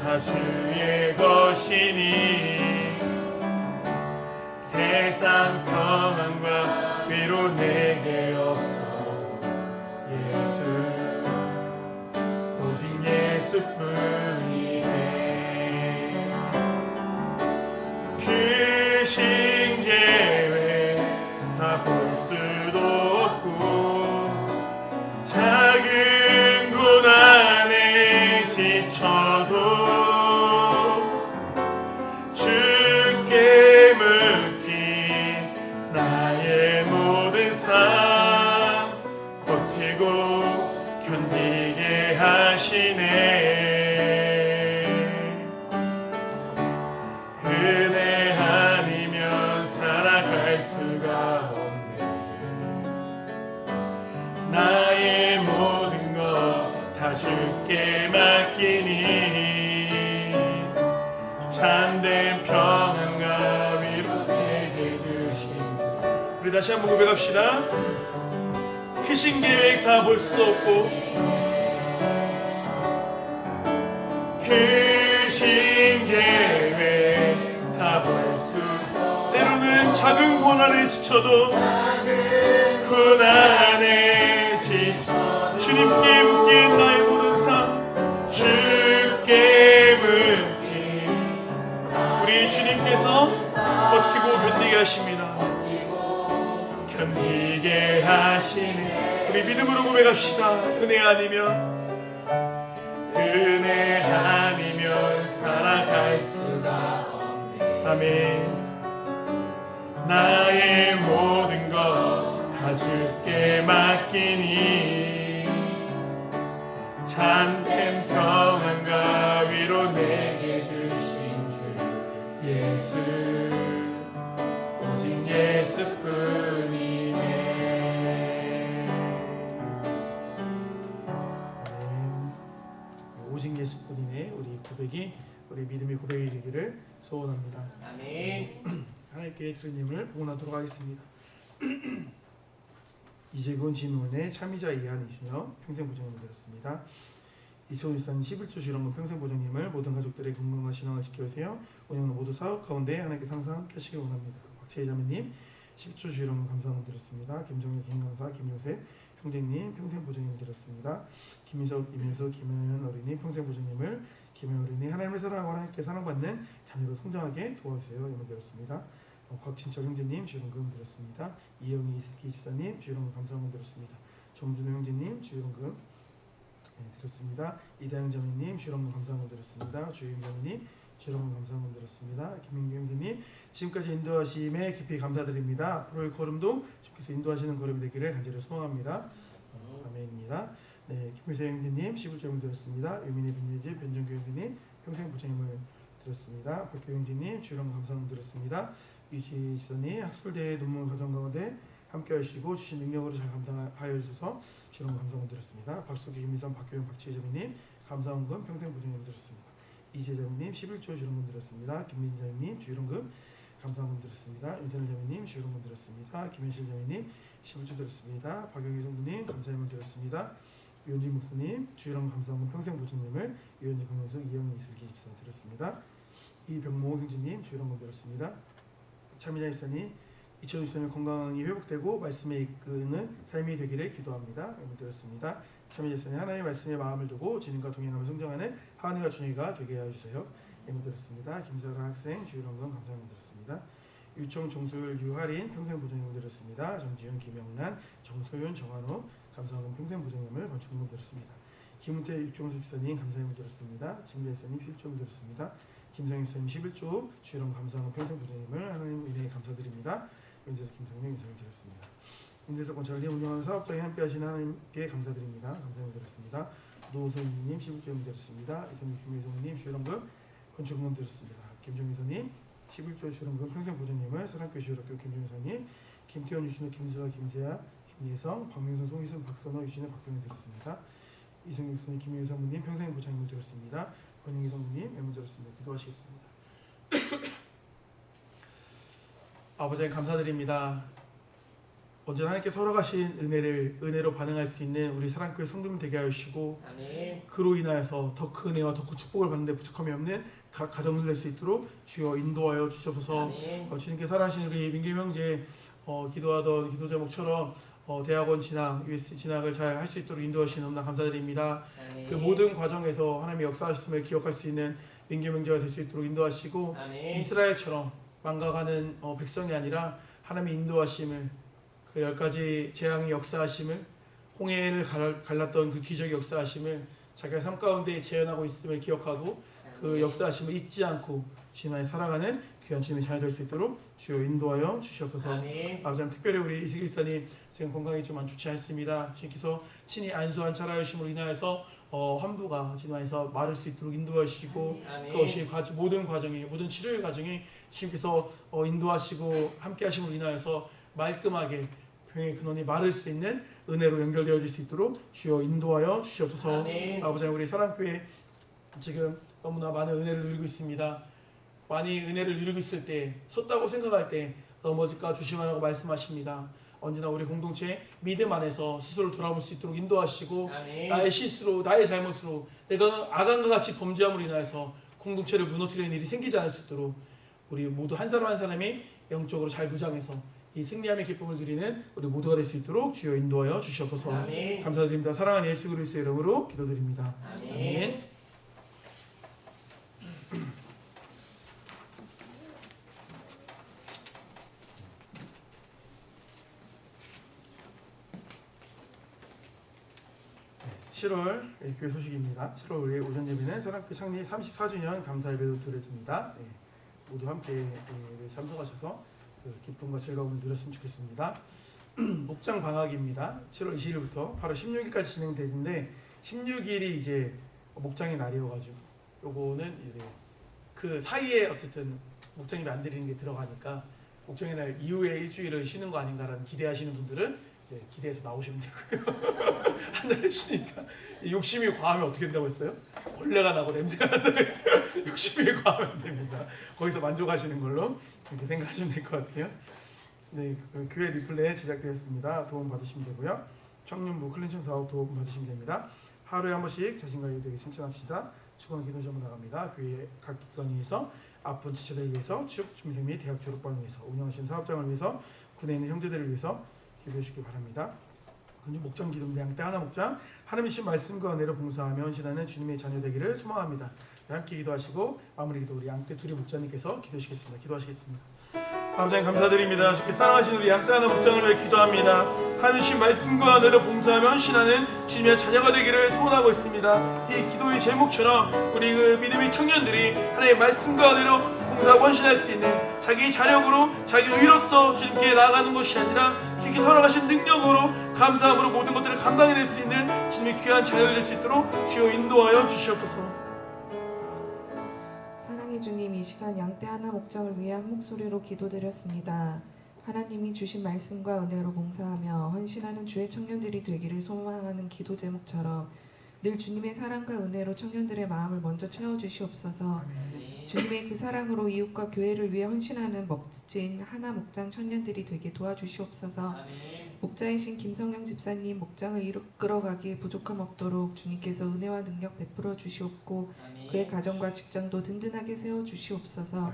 다 주의 것이니 세상 평안과 위로 내게 없어 예수 오직 예수뿐이네. 그 신계획 다 볼 수도 없고 작은 고난에 지쳐도 주께 묶인 나의 모든 삶 버티고 견디게 하시네. 은혜 아니면 살아갈 수가 없네. 나의 모든 것 다 주께 맡기니 참된 평안과 위로 내게 주신 주. 우리 다시 한번 고백합시다. 크신 계획 다 볼 수도 없고 크신 계획 다 볼 수 때로는 작은 고난에 지쳐도 고난에 지쳐 주님께 묶인 나의 모든 삶 주께 묶인 우리 주님께서 버티고 견디게 하십니다. 견디게 하시는 우리 믿음으로 고백합시다. 은혜 아니면 은혜 아니면 살아갈 수가 없네. 아멘. 나의 모든 것 다 주께 맡기니 참된 평안과 위로 내게 주신 주 예수 오직 예수뿐이네. 아멘. 오직 예수뿐이네. 우리 고백이 우리 믿음의 고백이 되기를 소원합니다. 아멘. 하나님께 들은 힘을 복원하도록 하겠습니다. 이재곤 진원의 참의자 이한 이준혁 평생보증님 드렸습니다. 2024년 11조 주일원금 평생보증님을 모든 가족들의 건강과 신앙을 지켜주세요. 오늘은 모두 사업 가운데 하나님께 항상 함께 하시길 원합니다. 박채희 자매님 10조 주일원금 감사원금 드렸습니다. 김정일 김강사 김요셉 형제님 평생보증님 드렸습니다. 김민석 이민수 김은현 어린이 평생보증님을 김현 어린이 하나님을 사랑하고 하나님께 사랑받는 자녀로 성장하게 도와주세요. 이만 드렸습니다. 곽진철 형제님 주일원금 드렸습니다. 이영희 이슬기 집사님 주일원금 감사원금 드렸습니다. 정준호 형제님 주일원금 드렸습니다. 이다영 자매님 주일원금 감사원금 드렸습니다. 주임 자매님 주일원금 감사원금 드렸습니다. 김민규 형제님 지금까지 인도하심에 깊이 감사드립니다. 앞으로의 걸음도 주께서 인도하시는 걸음이 되기를 간절히 소망합니다. 아멘입니다. 네, 김민세 형제님 11조금 드렸습니다. 유민의 빈예지 변정규 형제님 평생 보장님을 드렸습니다. 박규 형제님 주일원금 감사원금 드렸습니다. 유지 집사님 학술대회 논문 과정 가운데 함께 하시고 주신 능력으로 잘 감당하여 주셔서 주일원금 감사원금 드렸습니다. 박수기 김미선 박효영 박지혜 자매님 감사원금 평생 보장님 드렸습니다. 이재 자매님 11조 주일원금 드렸습니다. 김민 자매님 주일원금 감사원금 드렸습니다. 윤선일 자매님 주일원금 드렸습니다. 김현실 자매님 11조 드렸습니다. 박영희 성도님 감사원금 드렸습니다. 유현진 목사님 주일원금 감사원금 평생 보증님을 유현진 강영석 이영희 이슬기 집사 드렸습니다. 이병모 형제님 주일원금 드렸습니다. 참여자 집사님 2024년 건강이 회복되고 말씀에 이끄는 삶이 되기를 기도합니다. 드렸습니다. 참여자 집사님 하나님의 말씀에 마음을 두고 주님과 동행하며 성장하는 하은이와 준이가 되게 해주세요. 드렸습니다. 김설아 학생 주일원금 감사원금 드렸습니다. 유청 정소율 유할인 평생보증금 드렸습니다. 정지윤 김영란 정소윤 정한호 감사원금 평생보증금을 건축금 드렸습니다. 김은태 육종수 집사님 감사원금 드렸습니다. 진대 집사님 11조 드렸습니다. 김성희 집사님 11조 주일원금 감사원금 평생보증금을 하나님 은혜에 감사드립니다. 윤재석 김성님 인사를 드렸습니다. 윤재석 건축을 운영하는 사업장에 함께하신 하나님께 감사드립니다. 감사원금 드렸습니다. 노소희님 11조 드렸습니다. 이성민 김혜성님 주일원금 건축금 드렸습니다. 김종희사님 11조 주일원금 평생보증님을 사랑교회 주일학교 김종희사님 김태현 유진호 김수아 김재아 김예성 박명선 송희순 박선호 유진호 박병현 드렸습니다. 이성경 선생님 김혜성 사모님 평생보장님을 드렸습니다. 권영희 성도님 예물 드렸습니다. 기도하시겠습니다. 아버지 감사드립니다. 언제나 하나님께 설하신 은혜로 반응할 수 있는 우리 사랑교회 성도님 되게 하시고 아멘. 그로 인하여서 더 큰 은혜와 더 큰 축복을 받는데 부족함이 없는 가정들 될 수 있도록 주여 인도하여 주셔서 주님께 살아신 우리 민규 형제 기도하던 기도 제목처럼 대학원 진학, USC 진학을 잘 할 수 있도록 인도하시는 너무나 감사드립니다. 아멘. 그 모든 과정에서 하나님의 역사하심을 기억할 수 있는 민규 형제가 될 수 있도록 인도하시고 아멘. 이스라엘처럼 망가가는 백성이 아니라 하나님의 인도하심을 그 10가지 재앙의 역사하심을 홍해를 갈랐던 그 기적의 역사하심을 자기가 삶 가운데 재현하고 있음을 기억하고 그 역사하심을 잊지 않고 주님 안에 살아가는 귀한 주님의 자녀 될 수 있도록 주여 인도하여 주시옵소서. 아버지 특별히 우리 이슬기 집사님 지금 건강이 좀 안 좋지 않습니다. 주님께서 친히 안수한 차라여심으로 인하여서 환부가 주님 안에서 마를 수 있도록 인도하시고 그것이 모든 과정이 모든 치료의 과정이 주님께서 인도하시고 함께하심으로 인하여서 말끔하게 병의 근원이 마를 수 있는 은혜로 연결되어질 수 있도록 주여 인도하여 주시옵소서. 아멘. 아버지 우리 사랑교회 지금 너무나 많은 은혜를 누리고 있습니다. 많이 은혜를 누리고 있을 때 섰다고 생각할 때 넘어질까 조심하라고 말씀하십니다. 언제나 우리 공동체 믿음 안에서 스스로 돌아볼 수 있도록 인도하시고 아멘. 나의 실수로 나의 잘못으로 내가 아간과 같이 범죄함으로 인하여서 공동체를 무너뜨리는 일이 생기지 않을 수 있도록 우리 모두 한 사람 한 사람이 영적으로 잘 무장해서 이 승리함의 기쁨을 누리는 우리 모두가 될 수 있도록 주여 인도하여 주시옵소서. 아멘. 감사드립니다. 사랑하는 예수 그리스도의 이름으로 기도드립니다. 아멘. 네, 7월 교회 소식입니다. 7월 우리 오전 예배는 사랑교회 창립 34주년 감사 예배도 드려집니다. 네, 모두 함께 예배에 참석하셔서 그 기쁨과 즐거움을 누렸으면 좋겠습니다. 목장 방학입니다. 7월 20일부터 8월 16일까지 진행되는데 16일이 이제 목장의 날이어가지고 요거는 이제 그 사이에 어쨌든 목장이 안 드리는 게 들어가니까 목장의 날 이후에 일주일을 쉬는 거 아닌가라는 기대하시는 분들은 이제 기대해서 나오시면 되고요. 한 달에 쉬니까 욕심이 과하면 어떻게 된다고 했어요? 벌레가 나고 냄새가 난다고 했어요. 욕심이 과하면 안 됩니다. 거기서 만족하시는 걸로 이렇게 생각하시면 될 것 같아요. 네, 그 교회 리플레이 제작되었습니다. 도움 받으시면 되고요. 청년부 클렌징 사업 도움 받으시면 됩니다. 하루에 한 번씩 자신과 이웃에게 칭찬합시다. 축원 기도 제목 나갑니다. 교회 각 기관을 위해서 아픈 지체들을 위해서 취업 준비생 및 대학 졸업반을 위해서 운영하시는 사업장을 위해서 군에 있는 형제들을 위해서 기도해 주시기 바랍니다. 근육 목장 기도인데 양떼 하나 목장 하나님 주신 말씀과 은혜로 봉사하며 헌신하는 주님의 자녀 되기를 소망합니다. 함께 기도하시고 마무리 기도 우리 양떼 둘이 목자님께서 기도하시겠습니다. 기도하시겠습니다. 아버지 감사드립니다. 주께 사랑하신 우리 양떼 하나 목장을 위해 기도합니다. 하나님 주신 말씀과 은혜로 봉사하며 헌신하는 주님의 자녀가 되기를 소원하고 있습니다. 이 기도의 제목처럼 우리 그 믿음의 청년들이 하나님의 말씀과 은혜로 봉사하고 헌신할 수 있는 자기 자력으로 자기 의로서 주님께 나아가는 것이 아니라 주님께 허락하신 능력으로 감사함으로 모든 것들을 감당해낼 수 있는 주님의 귀한 자녀를 될 수 있도록 주여 인도하여 주시옵소서. 사랑의 주님, 이 시간 양떼 하나 목장을 위해 한 목소리로 기도드렸습니다. 하나님이 주신 말씀과 은혜로 봉사하며 헌신하는 주의 청년들이 되기를 소망하는 기도 제목처럼 늘 주님의 사랑과 은혜로 청년들의 마음을 먼저 채워주시옵소서. 주님의 그 사랑으로 이웃과 교회를 위해 헌신하는 멋진 하나 목장 청년들이 되게 도와주시옵소서. 목자이신 김성령 집사님 목장을 이끌어가기에 부족함 없도록 주님께서 은혜와 능력 베풀어 주시옵고 그의 가정과 직장도 든든하게 세워주시옵소서.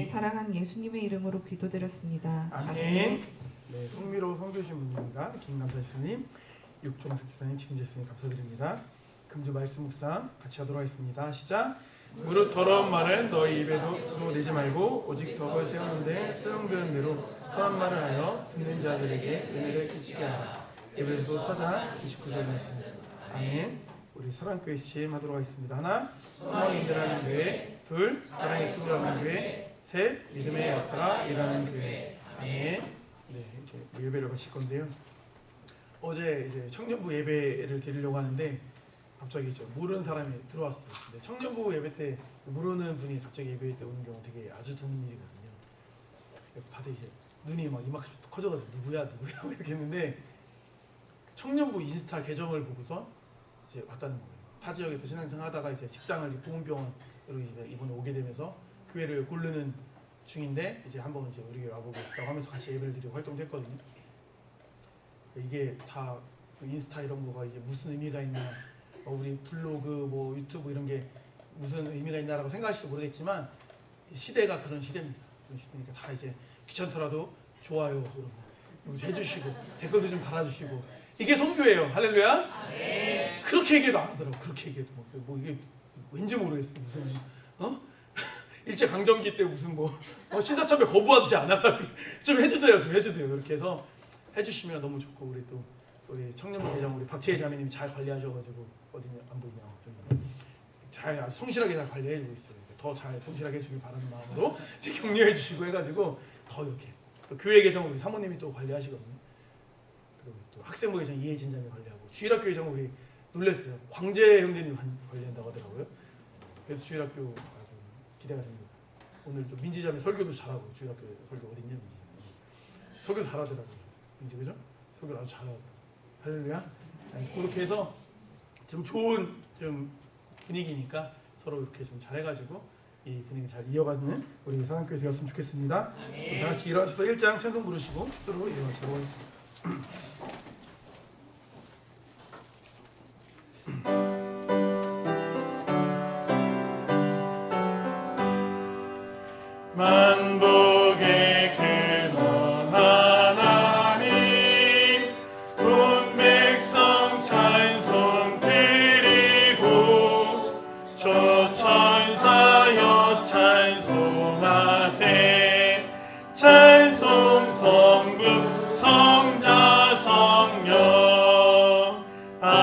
사랑하는 예수님의 이름으로 기도드렸습니다. 아멘. 네, 성미로 성교신 분입니다. 김감사 집사님, 육종숙 집사님, 김재 집사님 감사드립니다. 금주 말씀 묵상 같이 하도록 하겠습니다. 시작. 무릇 더러운 말은 너희 입에도 내지 말고 오직 덕을 세우는데 소용되는 대로 선한 말을 하여 듣는 자들에게 은혜를 끼치게 하라. 에베소 4장 29절 말씀. 아멘. 우리 사랑교회 시험하도록 하겠습니다. 하나, 소망이 일어나는 교회. 둘, 사랑의 수고하는 교회. 셋, 믿음의 역사가 일어나는 교회. 아멘. 네, 이제 예배를 마칠 건데요. 어제 이제 청년부 예배를 드리려고 하는데 갑자기 이제 모르는 사람이 들어왔어요. 근데 청년부 예배 때 모르는 분이 갑자기 예배 때 오는 경우 되게 아주 드문 일이거든요. 다들 이제 눈이 막 이만큼 커져가지고 누구야 이렇게 했는데 청년부 인스타 계정을 보고서 이제 왔다는 거예요. 타 지역에서 신앙생활 하다가 이제 직장을 보훈병원으로 이번에 오게 되면서 교회를 고르는 중인데 이제 한번 이제 우리 교회 와보고 있다고 하면서 같이 예배를 드리고 활동도 했거든요. 이게 다 인스타 이런 거가 이게 무슨 의미가 있나, 우리 블로그 뭐 유튜브 이런 게 무슨 의미가 있나라고 생각하실지 모르겠지만 시대가 그런 시대입니다. 그런 시대니까 다 이제 귀찮더라도 좋아요 그러고 해주시고 댓글도 좀 달아주시고 이게 선교예요. 할렐루야. 네. 그렇게 얘기도 안 하더라고. 그렇게 얘기해도 뭐 이게 왠지 모르겠어. 무슨 일제 강점기 때 무슨 신사참배 거부하듯이 안 하라. 좀 해주세요. 그렇게 해서 해주시면 너무 좋고 우리 또 우리 청년부 대장 우리 박채희 자매님이 잘 관리하셔가지고 어디냐 안 보이냐 잘 아주 성실하게 잘 관리해주고 있어요. 더 잘 성실하게 해주길 바라는 마음으로 격려해주시고 해가지고 더 이렇게 또 교회 계정 우리 사모님이 또 관리하시거든요. 그리고 또 학생부 계정 이혜진 자매 관리하고 주일학교 계정 우리 놀랬어요. 광재 형제님 관리한다고 하더라고요. 그래서 주일학교 아주 기대가 됩니다. 오늘 또 민지 자매 설교도 잘하고 주일학교 설교 어딨냐 민지 설교 잘하더라고요. 민지 그죠? 설교 아주 잘하고 할렐루야. 그렇게 해서 좀 좋은 좀 분위기니까 서로 이렇게 좀 잘해가지고 이 분위기 잘 이어가는 우리 사랑교회 되었으면 좋겠습니다. 우리 다 같이 일어나셔서 1장 찬송 부르시고 축도로 이어가도록 하겠습니다. 만복의 근원 하나님 온 백성 찬송 드리고 저 천사여 찬송하세 찬송 성부 성자 성령 아멘.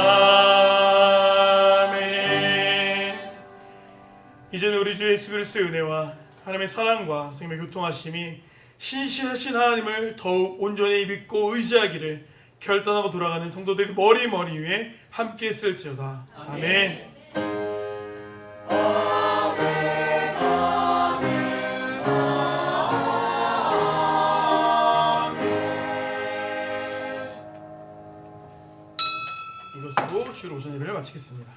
이제는 우리 주 예수 그리스도의 은혜와 하나님의 사랑과 성령의 교통하심이 신실하신 하나님을 더욱 온전히 믿고 의지하기를 결단하고 돌아가는 성도들 머리 위에 함께 쓸지어다. 아멘. 이것으로 주일 오전 예배를 마치겠습니다.